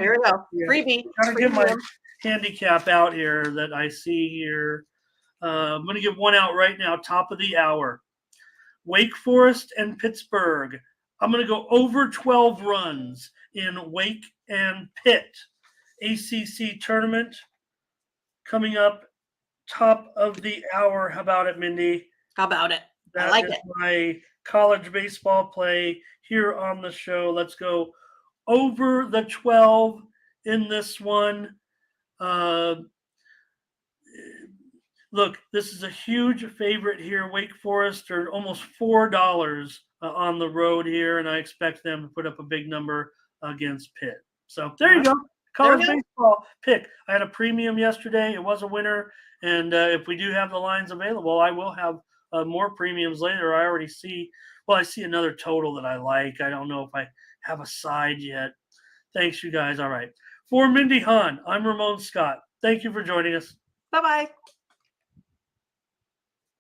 Yeah. Freebie. I'm going to give my handicap out here that I see here. I'm going to give one out right now, top of the hour. Wake Forest and Pittsburgh. I'm going to go over 12 runs in Wake and Pitt. ACC tournament coming up, top of the hour. How about it, Mindy? How about it? That I like is it. my college baseball play here on the show. Let's go over the 12 in this one. Look, this is a huge favorite here. Wake Forest are almost $4 on the road here, and I expect them to put up a big number against Pitt. So there you go. College baseball pick. I had a premium yesterday. It was a winner. And if we do have the lines available, I will have more premiums later. I already see, I see another total that I like. I don't know if I have a side yet. Thanks, you guys. All right. For Mindy Hahn, I'm Ramon Scott. Thank you for joining us. Bye-bye.